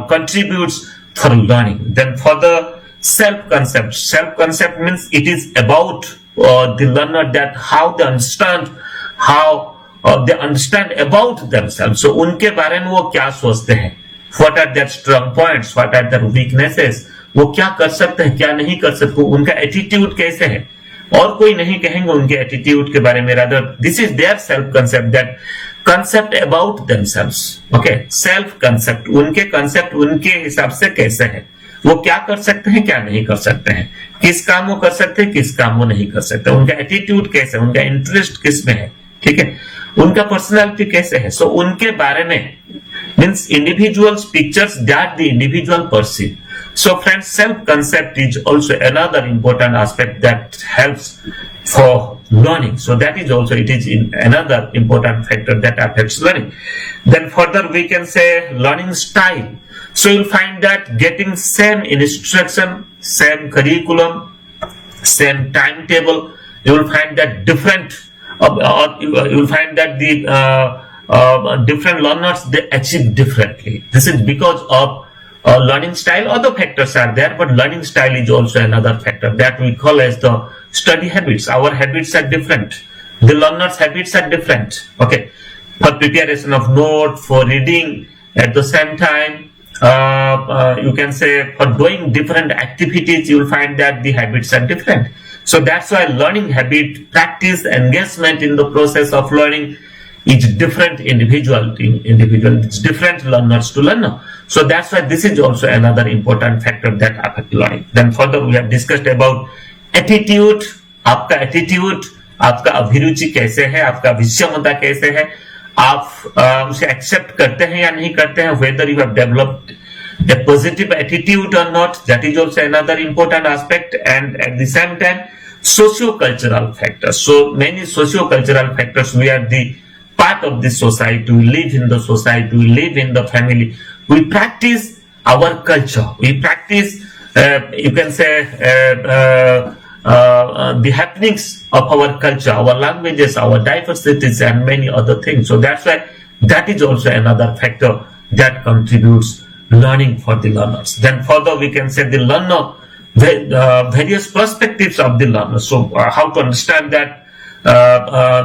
contributes for learning. Then for the self-concept means it is about the learner, that how they understand, how they understand about themselves. So उनके बारे में वो क्या सोचते हैं, what are their strong points, what are their weaknesses, वो क्या कर सकते हैं, क्या नहीं कर सकते, उनका एटीट्यूड कैसे है. और कोई नहीं कहेंगे उनके एटीट्यूड के बारे में, rather this is their self concept, that concept about themselves. Okay, self concept, उनके concept उनके हिसाब से कैसे है, वो क्या कर सकते हैं, क्या नहीं कर सकते हैं, किस काम वो कर सकते हैं, किस काम वो नहीं कर सकते, उनका एटीट्यूड कैसे, उनका इंटरेस्ट किस में है, ठीक है, उनका पर्सनालिटी कैसे है. सो उनके बारे में means individuals pictures that the individual perceive. So friends, self-concept is also another important aspect that helps for learning. So that is also, it is another important factor that affects learning. Then further we can say learning style. So you'll find that getting same instruction, same curriculum, same timetable, you will find that different, you will find that the different learners, they achieve differently. This is because of learning style. Other factors are there, but learning style is also another factor that we call as the study habits. Our habits are different, the learners' habits are different. Okay, for preparation of notes, for reading, at the same time you can say for doing different activities, you will find that the habits are different. So that's why learning habit, practice, engagement in the process of learning is different individual, it's different learners to learner. So that's why this is also another important factor that affect learning. Then further we have discussed about attitude. आपका attitude, आपका अभिरुचि कैसे है, आपका विषमता कैसे है, आप उसे एक्सेप्ट करते हैं या नहीं करते हैं, whether you have developed a positive attitude or not, that is also another important aspect. And at the same time, socio-cultural factors. So many socio-cultural factors, we are the part of the society, we live in the society, we live in the family, we practice our culture, we practice, you can say, the happenings of our culture, our languages, our diversities, and many other things. So that's why that is also another factor that contributes learning for the learners. Then further we can say the learner, various perspectives of the learner. So how to understand that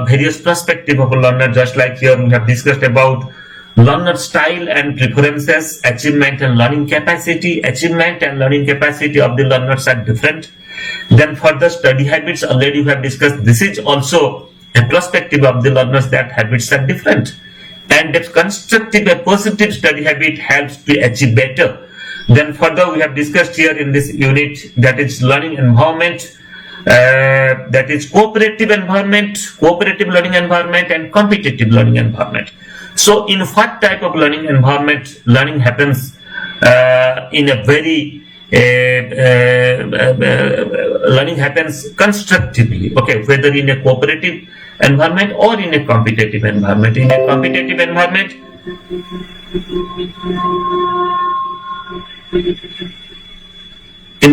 various perspective of a learner, just like here we have discussed about learner style and preferences, achievement and learning capacity. Achievement and learning capacity of the learners are different. Then further study habits, already we have discussed, this is also a perspective of the learners, that habits are different. And that constructive and positive study habit helps to achieve better. Then further we have discussed here in this unit, that is learning environment, that is cooperative environment, cooperative learning environment, and competitive learning environment. So in what type of learning environment learning happens in a very learning happens constructively, okay, whether in a cooperative environment or in a competitive environment. In a competitive environment, in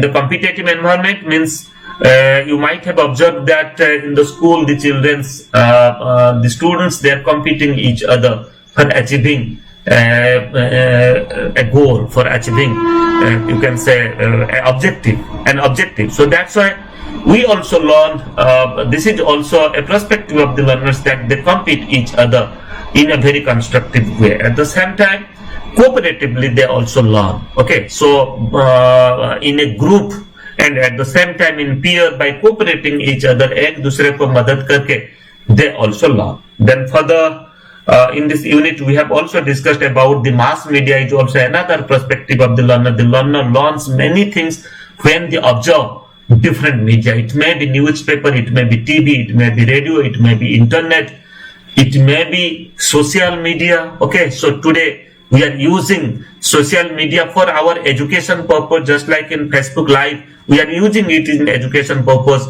the competitive environment means you might have observed that in the school the the students, they are competing each other for achieving a goal, for achieving you can say an objective. So that's why we also learn, this is also a perspective of the learners, that they compete each other in a very constructive way. At the same time, cooperatively they also learn, okay. So in a group and at the same time in peer, by cooperating each other, ek dusre ko madad karke, they also learn. Then further in this unit we have also discussed about the mass media is also another perspective of the learner. The learner learns many things when they observe different media. It may be newspaper, it may be TV, it may be radio, it may be internet, it may be social media, okay. So today we are using social media for our education purpose, just like in Facebook Live, we are using it in education purpose.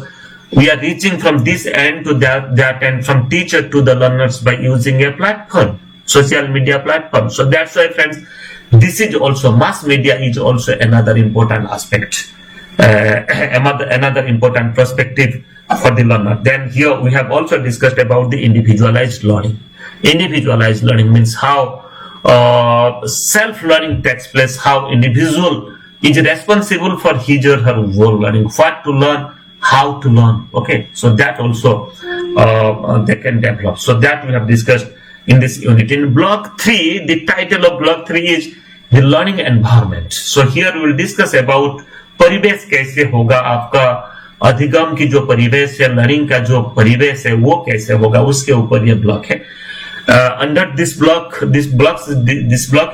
We are reaching from this end to that end, from teacher to the learners, by using a platform, social media platform. So that's why, friends, this is also, mass media is also another important aspect, another important perspective for the learner. Then here we have also discussed about the individualized learning. Individualized learning means how self-learning takes place, how individual is responsible for his or her own learning, what to learn, how to learn, okay. So that also they can develop. So that we have discussed in this unit. In block 3, the title of block 3 is the learning environment. So here we will discuss about परिवेश कैसे होगा, आपका अधिगम की जो परिवेश है, learning का जो परिवेश है, वो कैसे होगा, उसके ऊपर ये ब्लॉक है. Under this block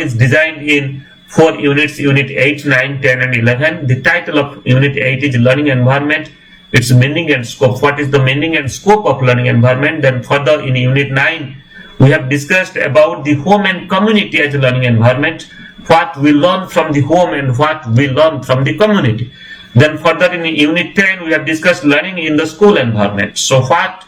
is designed in 4 units, unit 8, 9, 10 and 11. The title of unit 8 is learning environment, its meaning and scope. What is the meaning and scope of learning environment? Then further in unit 9 we have discussed about the home and community as a learning environment, what we learn from the home and what we learn from the community. Then further in unit 10 we have discussed learning in the school environment. So what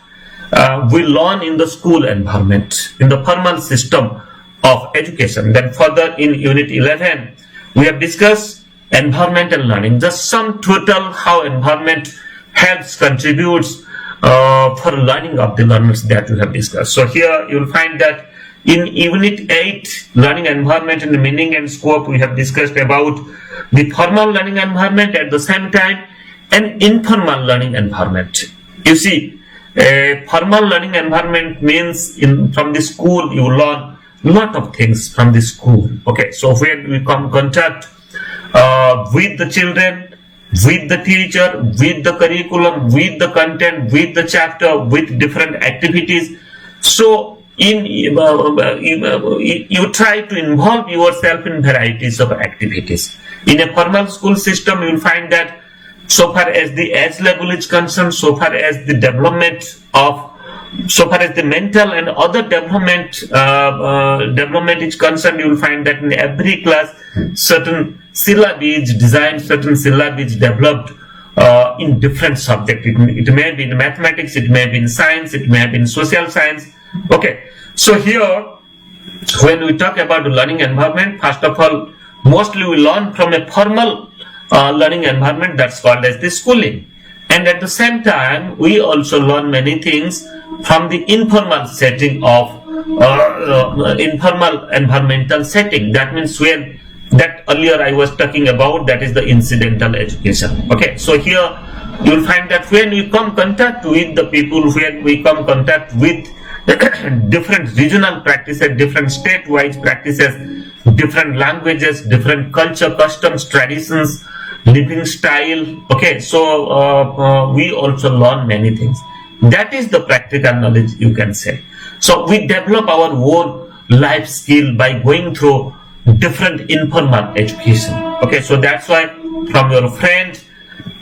we learn in the school environment, in the formal system of education. Then further in unit 11 we have discussed environmental learning, the sum total how environment helps, contributes for learning of the learners, that we have discussed. So here you will find that in unit 8 learning environment and the meaning and scope, we have discussed about the formal learning environment, at the same time an informal learning environment. You see, a formal learning environment means from the school you learn lot of things from the school, okay. So when we come contact with the children, with the teacher, with the curriculum, with the content, with the chapter, with different activities, so you try to involve yourself in varieties of activities. In a formal school system you will find that so far as the age level is concerned, so far as the development of so far as the mental and other development is concerned, you will find that in every class certain syllabi is designed, certain syllabi is developed in different subjects. It may be in mathematics, it may be in science, it may be in social science. Okay, so here when we talk about the learning environment, first of all, mostly we learn from a formal learning environment, that's called as the schooling. And at the same time, we also learn many things from the informal setting of informal environmental setting. That means when that earlier I was talking about, that is the incidental education. Okay, so here you will find that when we come contact with the people, when we come contact with different regional practices, different state-wise practices, different languages, different culture, customs, traditions, living style. Okay, so we also learn many things. That is the practical knowledge, you can say. So we develop our own life skill by going through different informal education. Okay, so that's why from your friends,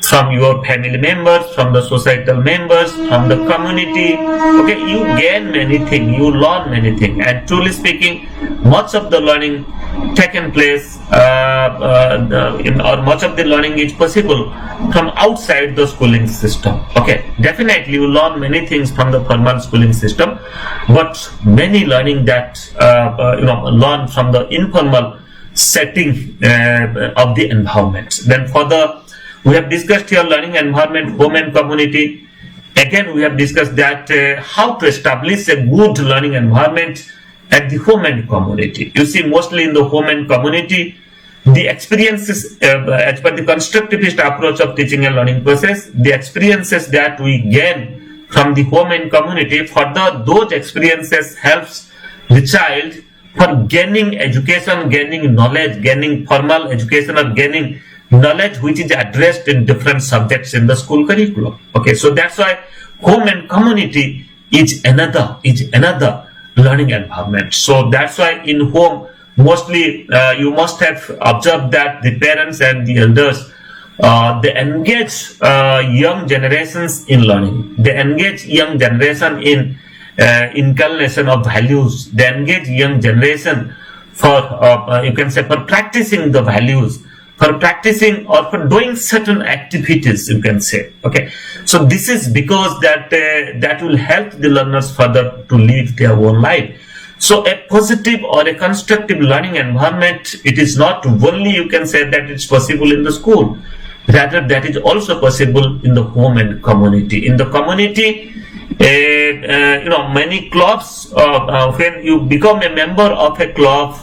from your family members, from the societal members, from the community, okay, you gain many things, you learn many things. And truly speaking, much of the learning taken place or much of the learning is possible from outside the schooling system. Okay, definitely you learn many things from the formal schooling system, but many learning that learn from the informal setting of the environment. Then further, we have discussed here learning environment, home and community. Again, we have discussed that how to establish a good learning environment at the home and community. You see, mostly in the home and community, the experiences, as per the constructivist approach of teaching and learning process, the experiences that we gain from the home and community, further those experiences helps the child for gaining education, gaining knowledge, gaining formal education, or gaining knowledge which is addressed in different subjects in the school curriculum. Okay, so that's why home and community is another learning environment. So that's why in home, mostly you must have observed that the parents and the elders, they engage young generations in learning. They engage young generation in inculcation of values. They engage young generation for you can say for practicing the values, for practicing or for doing certain activities, you can say. Okay, so this is because that will help the learners further to live their own life. So a positive or a constructive learning environment, it is not only you can say that it's possible in the school, rather that is also possible in the home and community. In the community, many clubs, when you become a member of a club,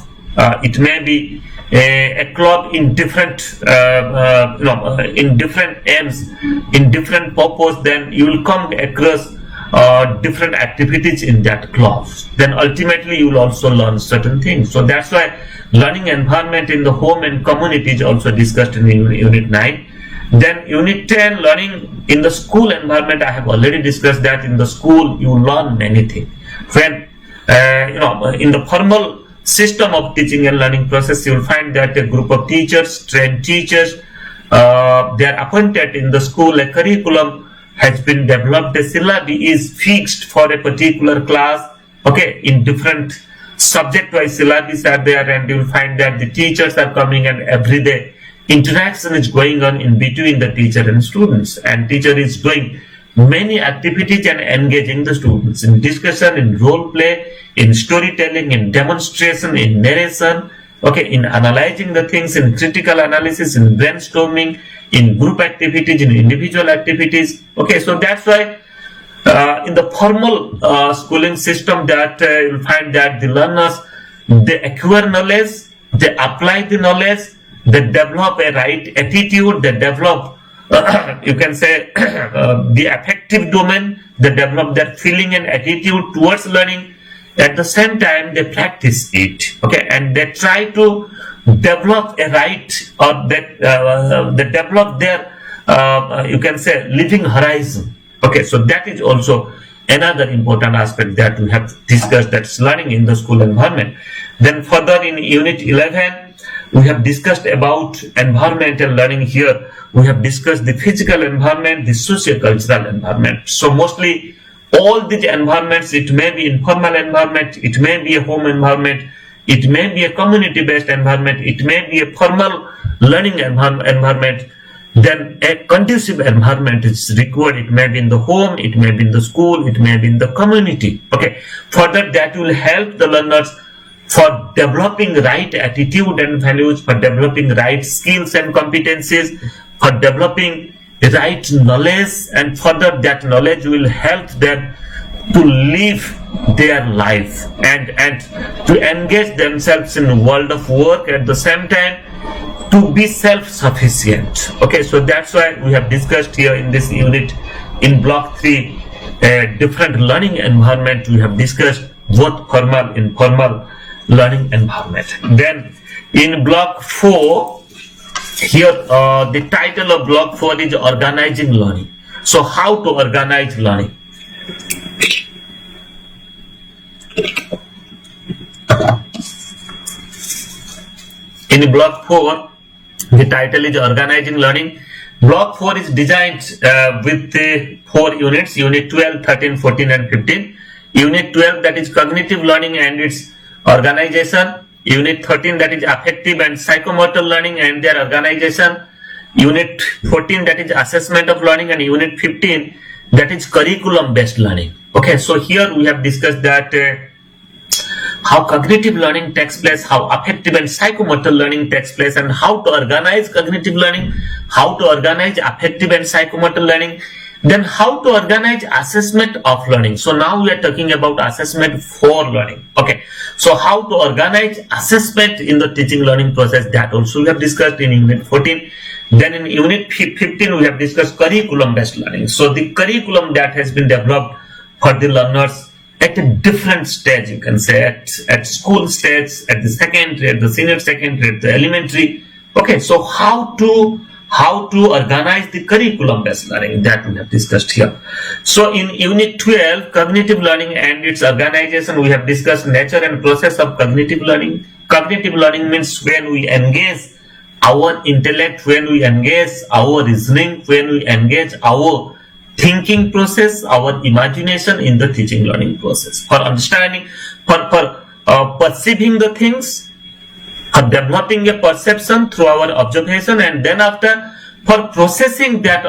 it may be a club in different in different aims, in different purpose, then you will come across different activities in that club. Then ultimately you will also learn certain things. So that's why learning environment in the home and community is also discussed in unit 9. Then unit 10, learning in the school environment, I have already discussed that in the school you learn many things. When in the formal system of teaching and learning process, you will find that a group of teachers, trained teachers, they are appointed in the school. A curriculum has been developed, a syllabi is fixed for a particular class. Okay, in different subject-wise syllabus are there, and you will find that the teachers are coming, and every day interaction is going on in between the teacher and students, and teacher is doing many activities and engaging the students in discussion, in role play, in storytelling, in demonstration, in narration, okay, in analyzing the things, in critical analysis, in brainstorming, in group activities, in individual activities. Okay, so that's why in the formal schooling system, that you'll find that the learners, they acquire knowledge, they apply the knowledge, they develop a right attitude, they develop you can say the affective domain, they develop their feeling and attitude towards learning. At the same time, they practice it, okay, and they try to develop a right, or that they develop their you can say living horizon. Okay, so that is also another important aspect that we have discussed, that's learning in the school environment. Then further in unit 11, we have discussed about environmental learning. Here we have discussed the physical environment, the socio-cultural environment. So mostly all these environments, it may be informal environment, it may be a home environment, it may be a community-based environment, it may be a formal learning environment, then a conducive environment is required. It may be in the home, it may be in the school, it may be in the community. Okay, further that will help the learners for developing right attitude and values, for developing right skills and competencies, for developing right knowledge, and further that knowledge will help them to live their life and to engage themselves in the world of work, at the same time to be self-sufficient. Okay, so that's why we have discussed here in this unit in block 3 different learning environment. We have discussed both formal, informal learning environment. Then in block 4, here the title of block 4 is organizing learning. So how to organize learning? In block 4, the title is organizing learning. Block 4 is designed with 4 units: unit 12, 13, 14 and 15. Unit 12, that is cognitive learning and its organization. Unit 13, that is affective and psychomotor learning and their organization. Unit 14, that is assessment of learning, and unit 15, that is curriculum based learning. Okay, so here we have discussed that how cognitive learning takes place, how affective and psychomotor learning takes place, and how to organize cognitive learning, how to organize affective and psychomotor learning, then how to organize assessment of learning. So now we are talking about assessment for learning. Okay, so how to organize assessment in the teaching learning process, that also we have discussed in unit 14. Then in unit 15 we have discussed curriculum based learning. So the curriculum that has been developed for the learners at a different stage, you can say at school stage, at the secondary, at the senior secondary, at the elementary. Okay, so how to organize the curriculum based learning, that we have discussed here. So in unit 12, cognitive learning and its organization, we have discussed nature and process of cognitive learning. Cognitive learning means when we engage our intellect, when we engage our reasoning, when we engage our thinking process, our imagination in the teaching learning process, for understanding, for perceiving the things, for developing a perception through our observation, and then after for processing that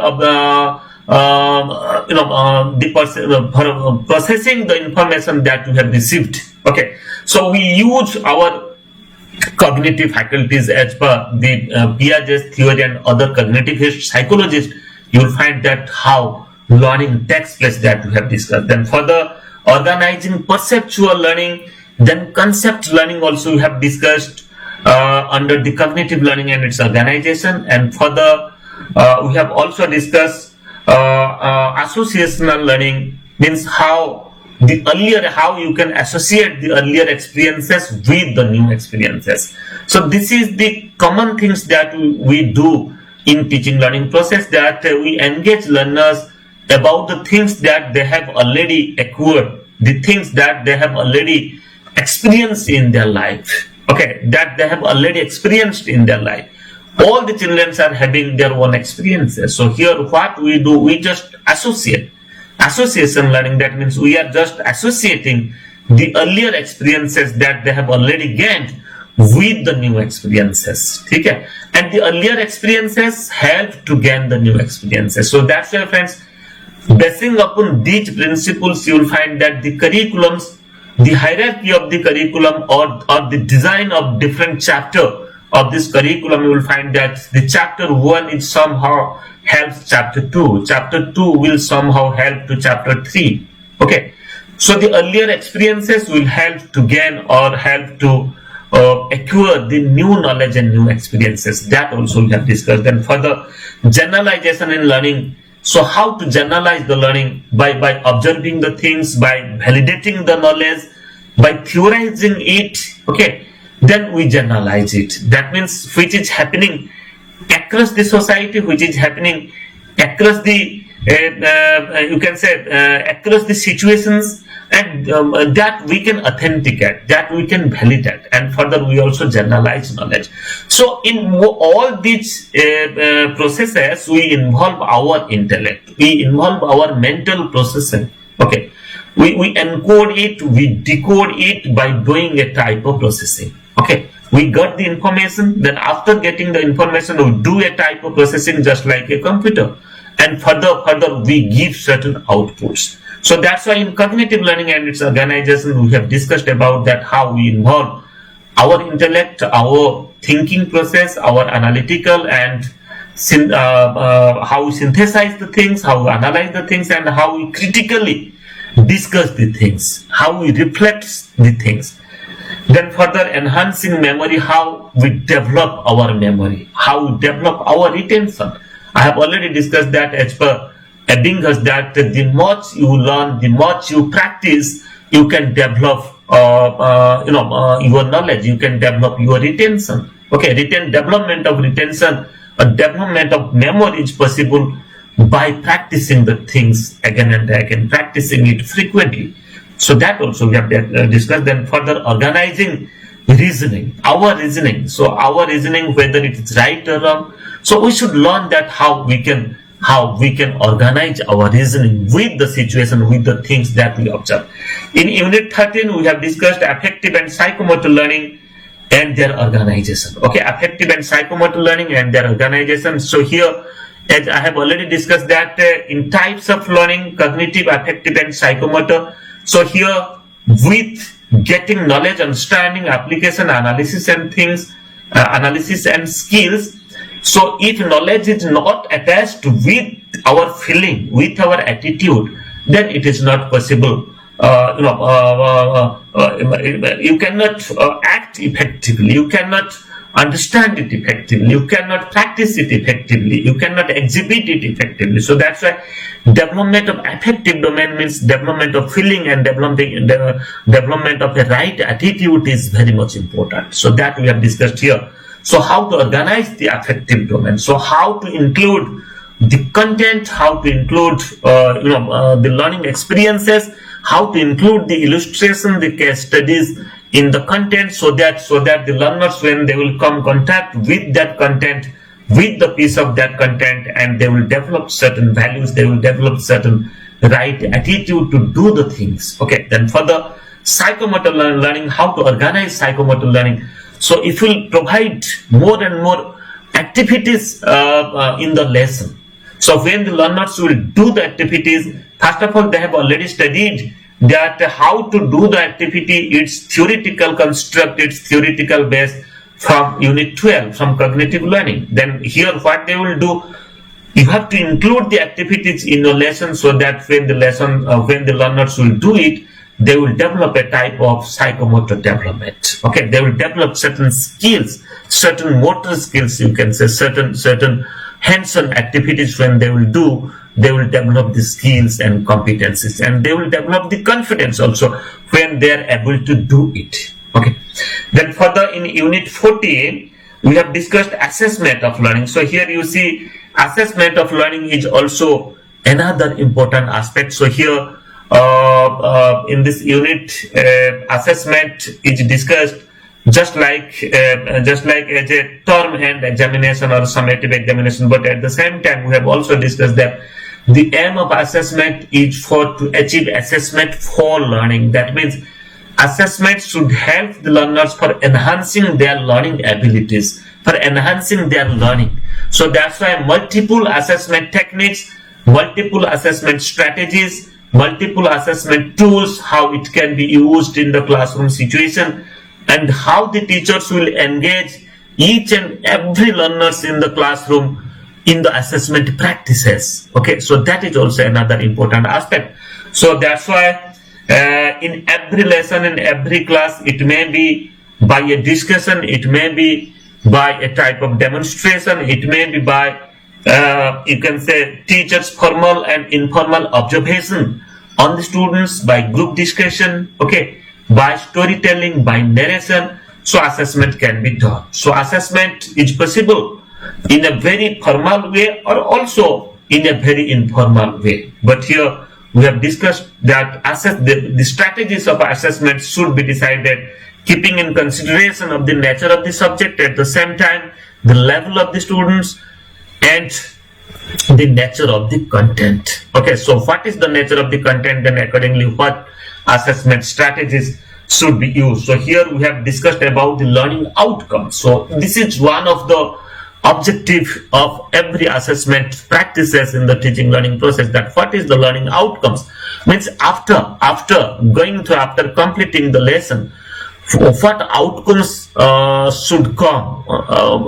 processing the information that we have received. Okay, so we use our cognitive faculties as per the Piaget's theory and other cognitive psychologists. You will find that how learning takes place, that we have discussed. Then for the organizing perceptual learning, then concept learning also we have discussed under the cognitive learning and its organization. And for the we have also discussed associational learning, means how you can associate the earlier experiences with the new experiences. So this is the common things that we do in teaching learning process, that we engage learners about the things that they have already acquired, the things that they have already experienced in their life. Okay, that they have already experienced in their life. All the children are having their own experiences. So here what we do, we just associate. Association learning, that means we are just associating the earlier experiences that they have already gained with the new experiences. Okay? And the earlier experiences help to gain the new experiences. So that's why, friends, basing upon these principles, you will find that the curriculums, the hierarchy of the curriculum, or the design of different chapter of this curriculum, you will find that the chapter 1 is somehow helps chapter 2. Chapter 2 will somehow help to chapter 3. Okay, so the earlier experiences will help to gain or help to acquire the new knowledge and new experiences. That also we have discussed. Then for the generalization in learning, so how to generalize the learning? By observing the things, by validating the knowledge, by theorizing it. Okay, then we generalize it. That means which is happening across the society, which is happening across the you can say across the situations, and that we can authenticate, that we can validate, and further we also generalize knowledge. So in all these processes, we involve our intellect, we involve our mental processing. Okay, we encode it, we decode it by doing a type of processing. Okay, we got the information, then after getting the information, we do a type of processing just like a computer, and further we give certain outputs. So that's why in cognitive learning and its organization, we have discussed about that how we involve our intellect, our thinking process, our analytical and how we synthesize the things, how we analyze the things, and how we critically discuss the things, how we reflect the things. Then further enhancing memory, how we develop our memory, how we develop our retention. I have already discussed that as per Ebbinghaus, that the much you learn, the much you practice, you can develop your knowledge, you can develop your retention. Okay, development of retention, a development of memory is possible by practicing the things again and again, practicing it frequently. So that also we have discussed. Then further organizing reasoning, our reasoning. So our reasoning, whether it is right or wrong. So we should learn that how we can organize our reasoning with the situation, with the things that we observe. In Unit 13, we have discussed affective and psychomotor learning and their organization. Okay, affective and psychomotor learning and their organization. So here, as I have already discussed that in types of learning, cognitive, affective and psychomotor. So here, with getting knowledge, understanding, application, analysis and things, analysis and skills. So if knowledge is not attached with our feeling, with our attitude, then it is not possible. You cannot act effectively. You cannot understand it effectively. You cannot practice it effectively. You cannot exhibit it effectively. So that's why development of affective domain means development of feeling, and development of a right attitude is very much important. So that we have discussed here. So how to organize the affective domain. So how to include the content, how to include the learning experiences, how to include the illustration, the case studies in the content, so that the learners, when they will come contact with that content, with the piece of that content, and they will develop certain values, they will develop certain right attitude to do the things. Okay, then further psychomotor learning, how to organize psychomotor learning. So if we provide more and more activities in the lesson, so when the learners will do the activities, first of all, they have already studied that how to do the activity, its theoretical construct, its theoretical base from Unit 12, from cognitive learning. Then here what they will do, you have to include the activities in your lesson, so that when the learners will do it, they will develop a type of psychomotor development. Okay, they will develop certain skills, certain motor skills, you can say, certain hands-on activities. When they will do, they will develop the skills and competencies, and they will develop the confidence also when they are able to do it. Okay, then further in Unit 14, we have discussed assessment of learning. So here you see assessment of learning is also another important aspect. So here in this unit, assessment is discussed just like as a term and examination or summative examination, but at the same time we have also discussed that the aim of assessment is to achieve assessment for learning. That means assessment should help the learners for enhancing their learning abilities, for enhancing their learning. So that's why multiple assessment techniques, multiple assessment strategies, multiple assessment tools, how it can be used in the classroom situation, and how the teachers will engage each and every learners in the classroom in the assessment practices. Okay, so that is also another important aspect. So that's why in every lesson, in every class, it may be by a discussion, it may be by a type of demonstration, it may be by you can say teachers' formal and informal observation on the students, by group discussion, okay, by storytelling, by narration. So assessment can be done. So assessment is possible in a very formal way or also in a very informal way. But here we have discussed that the strategies of assessment should be decided keeping in consideration of the nature of the subject, at the same time the level of the students, and the nature of the content. Okay, so what is the nature of the content, then accordingly what assessment strategies should be used. So here we have discussed about the learning outcomes. So this is one of the objective of every assessment practices in the teaching learning process, that what is the learning outcomes, means after completing the lesson, what outcomes should come,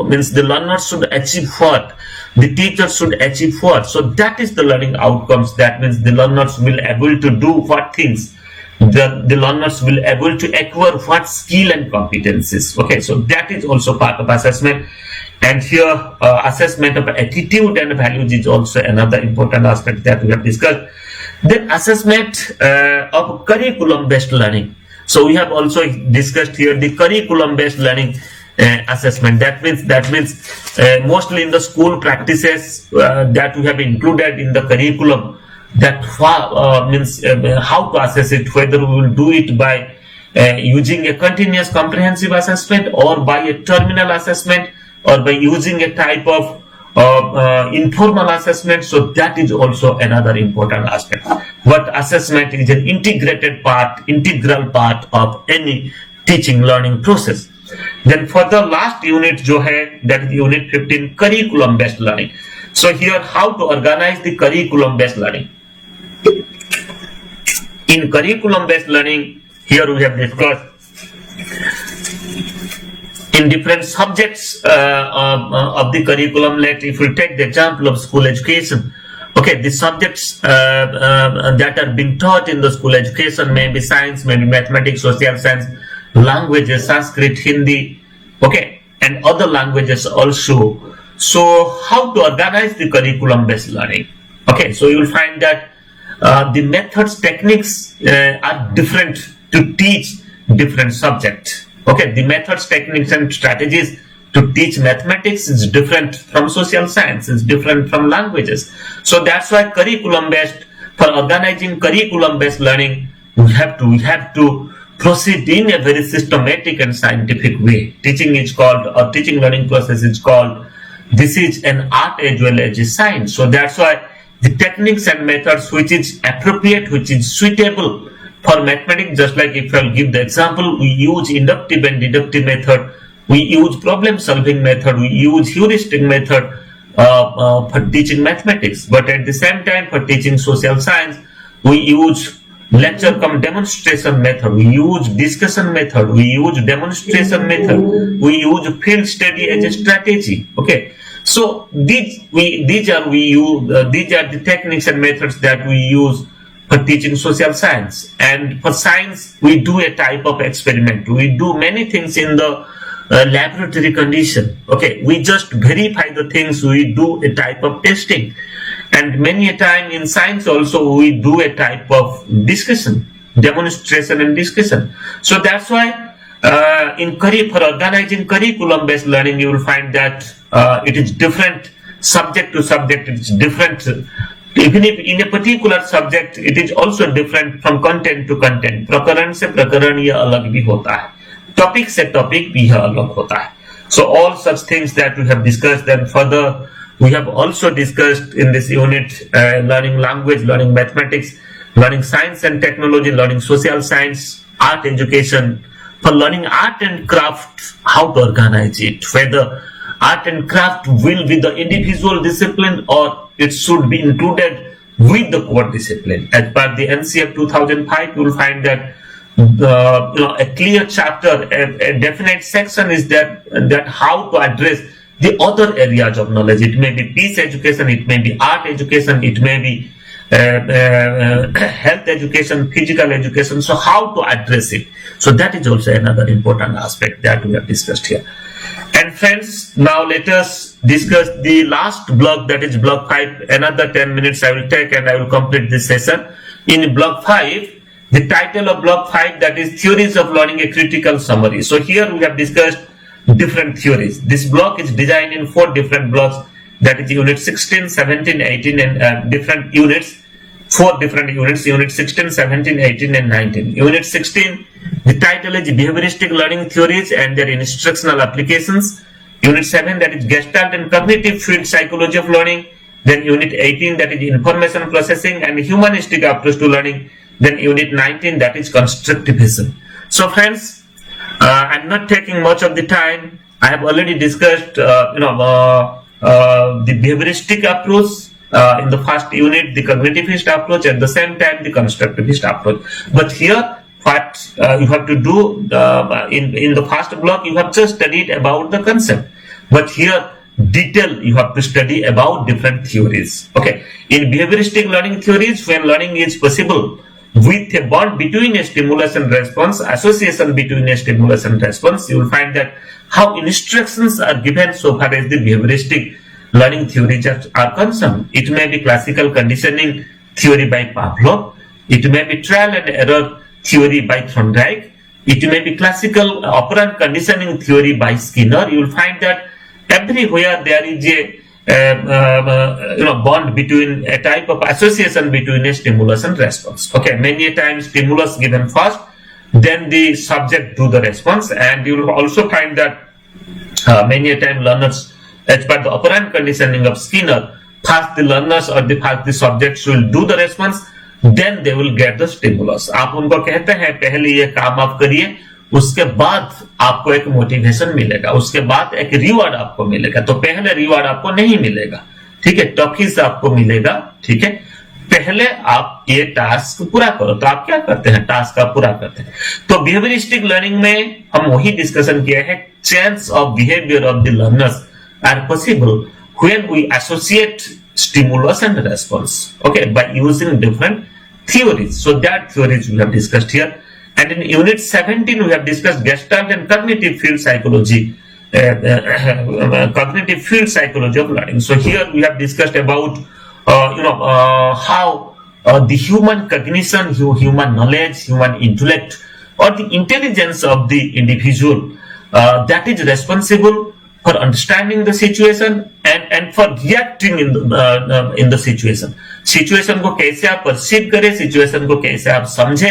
means the learner should achieve what, the teacher should achieve what. So that is the learning outcomes. That means the learners will able to do what things, the learners will able to acquire what skill and competencies. Okay, so that is also part of assessment. And here assessment of attitude and values is also another important aspect that we have discussed. Then assessment of curriculum based learning. So we have also discussed here the curriculum based learning assessment. That means mostly in the school practices that we have included in the curriculum, that means how to assess it, whether we will do it by using a continuous comprehensive assessment, or by a terminal assessment, or by using a type of informal assessment. So that is also another important aspect. But assessment is an integral part of any teaching learning process. Then for the last unit that is unit 15, curriculum based learning. So here how to organize the curriculum based learning. In curriculum based learning, here we have discussed in different subjects of the curriculum. If we take the example of school education, okay, the subjects that are being taught in the school education may be science, maybe mathematics, social science, languages, Sanskrit, Hindi, okay, and other languages also. So how to organize the curriculum based learning? Okay, so you will find that the methods, techniques are different to teach different subjects. Okay, the methods, techniques and strategies to teach mathematics is different from social science, is different from languages. So that's why for organizing curriculum based learning, we have to proceed in a very systematic and scientific way. Teaching learning process is called, this is an art as well as a science. So that's why the techniques and methods which is appropriate, which is suitable for mathematics, just like if I'll give the example, we use inductive and deductive method, we use problem solving method, we use heuristic method for teaching mathematics. But at the same time, for teaching social science, we use lecture cum demonstration method, we use discussion method, we use demonstration method, we use field study as a strategy. Okay, so these are the techniques and methods that we use for teaching social science. And for science, we do a type of experiment. We do many things in the laboratory condition. Okay, we just verify the things. We do a type of testing, and many a time in science also we do a type of discussion, demonstration and discussion. So that's why for organizing curriculum based learning, you will find that it is different subject to subject. It's different. Even if in a particular subject, it is also different from content to content. प्रकरण से प्रकरण यह अलग भी होता है, topic से topic भी यह अलग होता है. So all such things that we have discussed. Then further, we have also discussed in this unit learning language, learning mathematics, learning science and technology, learning social science, art education. For learning art and craft, how to organize it, whether art and craft will be the individual discipline or it should be included with the core discipline. As per the NCF 2005, you will find that a clear chapter, a definite section is that how to address the other areas of knowledge. It may be peace education, it may be art education, it may be health education, physical education. So how to address it? So that is also another important aspect that we have discussed here. And friends, now let us discuss the last block, that is block 5. Another 10 minutes I will take and I will complete this session. In block 5, the title of block 5, that is theories of learning, a critical summary. So here we have discussed different theories. This block is designed in 4 different blocks, that is unit 16, 17, 18 and different units. 4 different units, unit 16, 17, 18 and 19. Unit 16, the title is behavioristic learning theories and their instructional applications. Unit 7, that is gestalt and cognitive field psychology of learning. then Unit 18, that is information processing and humanistic approach to learning, then Unit 19, that is constructivism. So friends, I'm not taking much of the time. I have already discussed, the behavioristic approach in the first unit, the cognitivist approach, at the same time the constructivist approach. But here, what you have to do in the first block, you have just studied about the concept. But here, detail you have to study about different theories. Okay, in behavioristic learning theories, when learning is possible with a bond between a stimulus and response, association between a stimulus and response, you will find that how instructions are given so far as the behavioristic learning theories are concerned. It may be classical conditioning theory by Pavlov, it may be trial and error theory by Thorndike, it may be classical operant conditioning theory by Skinner. You will find that everywhere there is a bond between a type of association between a stimulus and response. Okay, many a times stimulus given first, then the subject do the response, and you will also find that many a time learners, as per the operant conditioning of Skinner, first the learners or first the subjects will do the response, then they will get the stimulus. आप उनको कहते हैं पहले ये काम आप करिए, उसके बाद आपको एक मोटिवेशन मिलेगा, उसके बाद एक रिवॉर्ड आपको मिलेगा. तो पहले रिवॉर्ड आपको नहीं मिलेगा, ठीक है, टॉफीज आपको मिलेगा, ठीक है. पहले आप ये टास्क पूरा करो. तो आप क्या करते हैं, टास्क आप पूरा करते हैं. तो बिहेवियरिस्टिक लर्निंग में हम वही डिस्कशन किया है, change of behaviour of the learners are possible when we associate stimulus and response, okay, by using different theories. So that theories we have discussed here. And in unit 17 we have discussed Gestalt and cognitive field psychology, cognitive field psychology of learning. So here we have discussed about how the human cognition, human knowledge, human intellect, or the intelligence of the individual that is responsible for understanding the situation and for reacting in the situation. Situation को कैसे आप perceive करें, situation को कैसे आप समझे,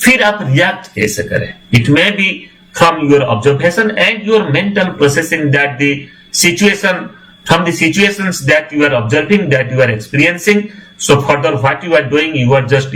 फिर आप react कैसे करें. It may be from your observation and your mental processing that the situation, from the situations that you are observing, that you are experiencing. So further what you are doing, you are just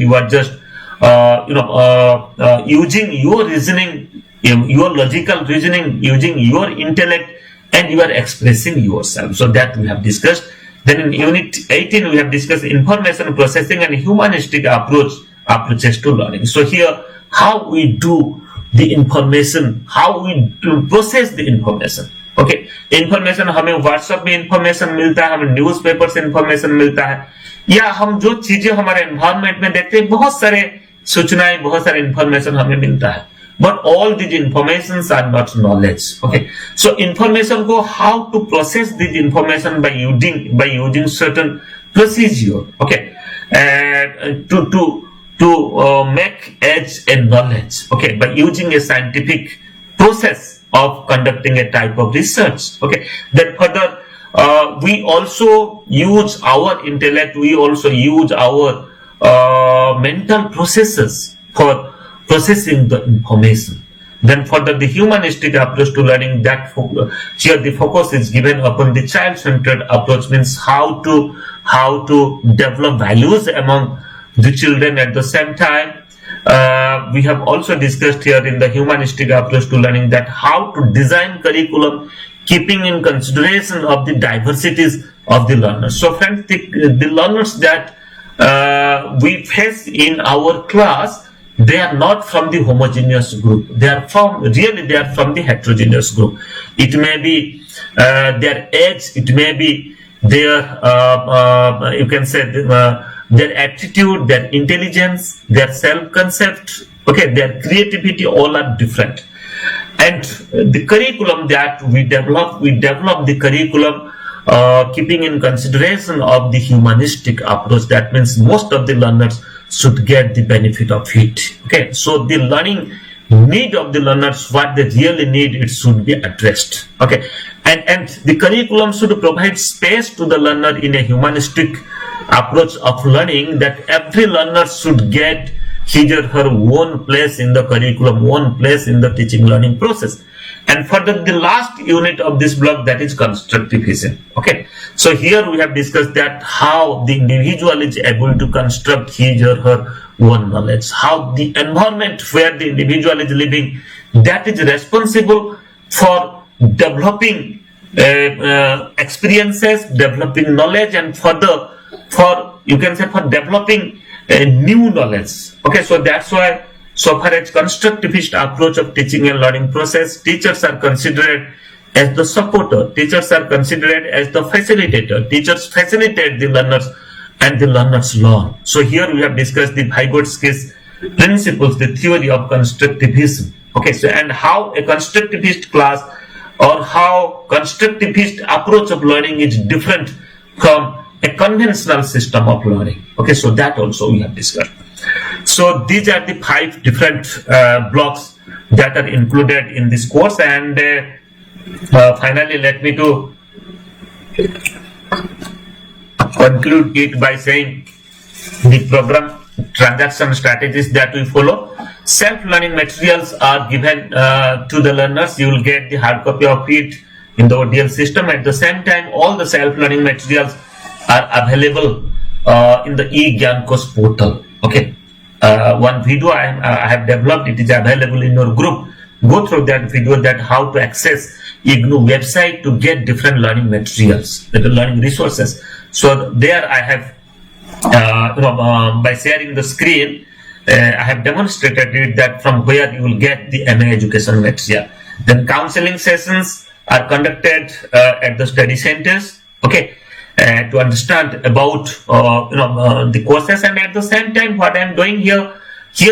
using your reasoning, your logical reasoning, using your intellect, and you are expressing yourself. So that we have discussed. Then in unit 18 we have discussed information processing and humanistic approaches to learning. So here how we do the information, how we do process the information. Okay, information हमें WhatsApp में information मिलता है, हमें news paper से information मिलता है, या हम जो चीजें हमारे एनवायरमेंट में देखते हैं, बहुत सारे सूचनाएं, बहुत सारे information हमें मिलता है. But all these informations are not knowledge. Okay, so information को how to process this information by using certain procedure. Okay, to make edge a knowledge. Okay, by using a scientific process of conducting a type of research. Okay, then further we also use our intellect. We also use our mental processes for processing the information. Then further the humanistic approach to learning, that here the focus is given upon the child-centered approach, means how to develop values among the children. At the same time we have also discussed here in the humanistic approach to learning that how to design curriculum keeping in consideration of the diversities of the learners. So friends, the learners that we face in our class, they are not from the homogeneous group. They are from the heterogeneous group. It may be their age, it may be their you can say their attitude, their intelligence, their self-concept, okay, their creativity, all are different. And the curriculum that we develop the curriculum keeping in consideration of the humanistic approach. That means most of the learners should get the benefit of it. Okay, so the learning need of the learners, what they really need, it should be addressed. Okay, and the curriculum should provide space to the learner in a humanistic approach of learning, that every learner should get his or her own place in the curriculum, own place in the teaching learning process. And further, the last unit of this block, that is constructivism. Okay, so here we have discussed that how the individual is able to construct his or her own knowledge, how the environment where the individual is living, that is responsible for developing experiences, developing knowledge, and further for, you can say, for developing new knowledge. Okay, so that's why, so far as constructivist approach of teaching and learning process, teachers are considered as the supporter, teachers are considered as the facilitator, teachers facilitate the learners and the learners learn. So here we have discussed the Vygotsky's principles, the theory of constructivism. Okay, so and how a constructivist class or how constructivist approach of learning is different from a conventional system of learning. Okay, so that also we have discussed. So these are the 5 different blocks that are included in this course, and finally let me to conclude it by saying the program transaction strategies that we follow. Self-learning materials are given to the learners. You will get the hard copy of it in the ODL system. At the same time, all the self-learning materials are available in the eGyan course portal. Okay, one video I have developed, it is available in your group. Go through that video, that how to access IGNOU website to get different learning materials, the learning resources. So there I have, by sharing the screen, I have demonstrated it, that from where you will get the MA education material. Then counseling sessions are conducted at the study centers. Okay, to understand about the courses, and at the same time what I am doing here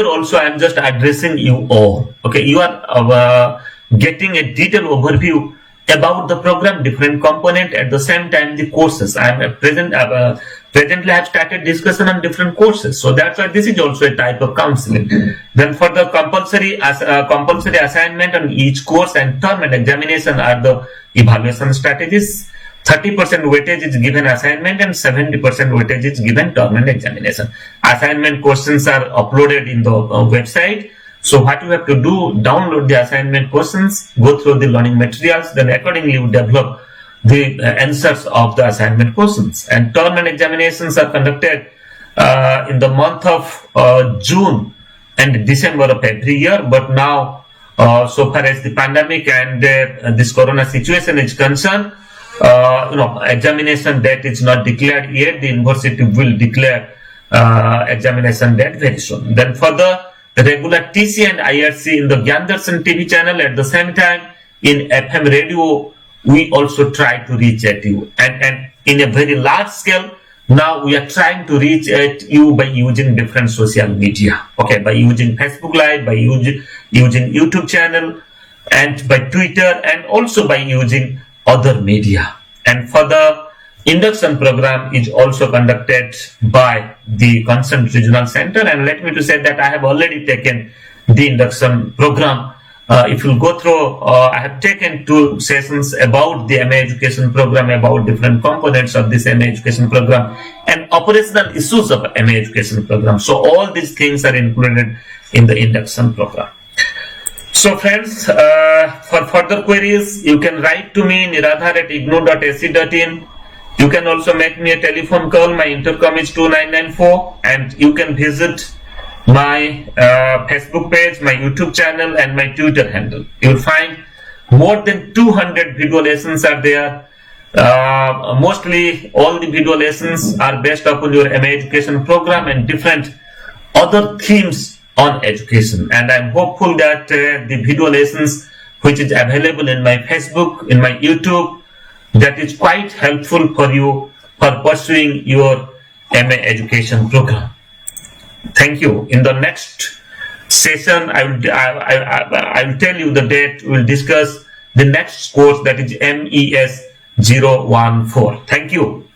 also I am just addressing you all. Okay, you are getting a detailed overview about the program, different component, at the same time the courses. I am presently I have started discussion on different courses, so that's why this is also a type of counseling. Then for the compulsory assignment on each course and term and examination are the evaluation strategies. 30% weightage is given assignment and 70% weightage is given term and examination. Assignment questions are uploaded in the website. So what you have to do, download the assignment questions, go through the learning materials, then accordingly you develop the answers of the assignment questions. And term and examinations are conducted in the month of June and December of every year. But now, so far as the pandemic and this corona situation is concerned, examination date is not declared yet. The university will declare examination date very soon. Then for the regular TC and IRC in the Gyan Darshan TV channel, at the same time in FM radio, we also try to reach at you. And in a very large scale, now we are trying to reach at you by using different social media. Okay, by using Facebook Live, by using YouTube channel, and by Twitter, and also by using other media. And for the induction program is also conducted by the concerned regional center. And let me to say that I have already taken the induction program. If you go through, I have taken 2 sessions about the MA education program, about different components of this MA education program and operational issues of MA education program. So all these things are included in the induction program. So friends, for further queries, you can write to me, niradhar@ignou.ac.in. You can also make me a telephone call. My intercom is 2994, and you can visit my Facebook page, my YouTube channel, and my Twitter handle. You will find more than 200 video lessons are there. Mostly all the video lessons are based upon your MA education program and different other themes on education. And I'm hopeful that the video lessons which is available in my Facebook, in my YouTube, that is quite helpful for you for pursuing your MA education program. Thank you. In the next session, I will tell you the date. We will discuss the next course, that is MES 014. Thank you.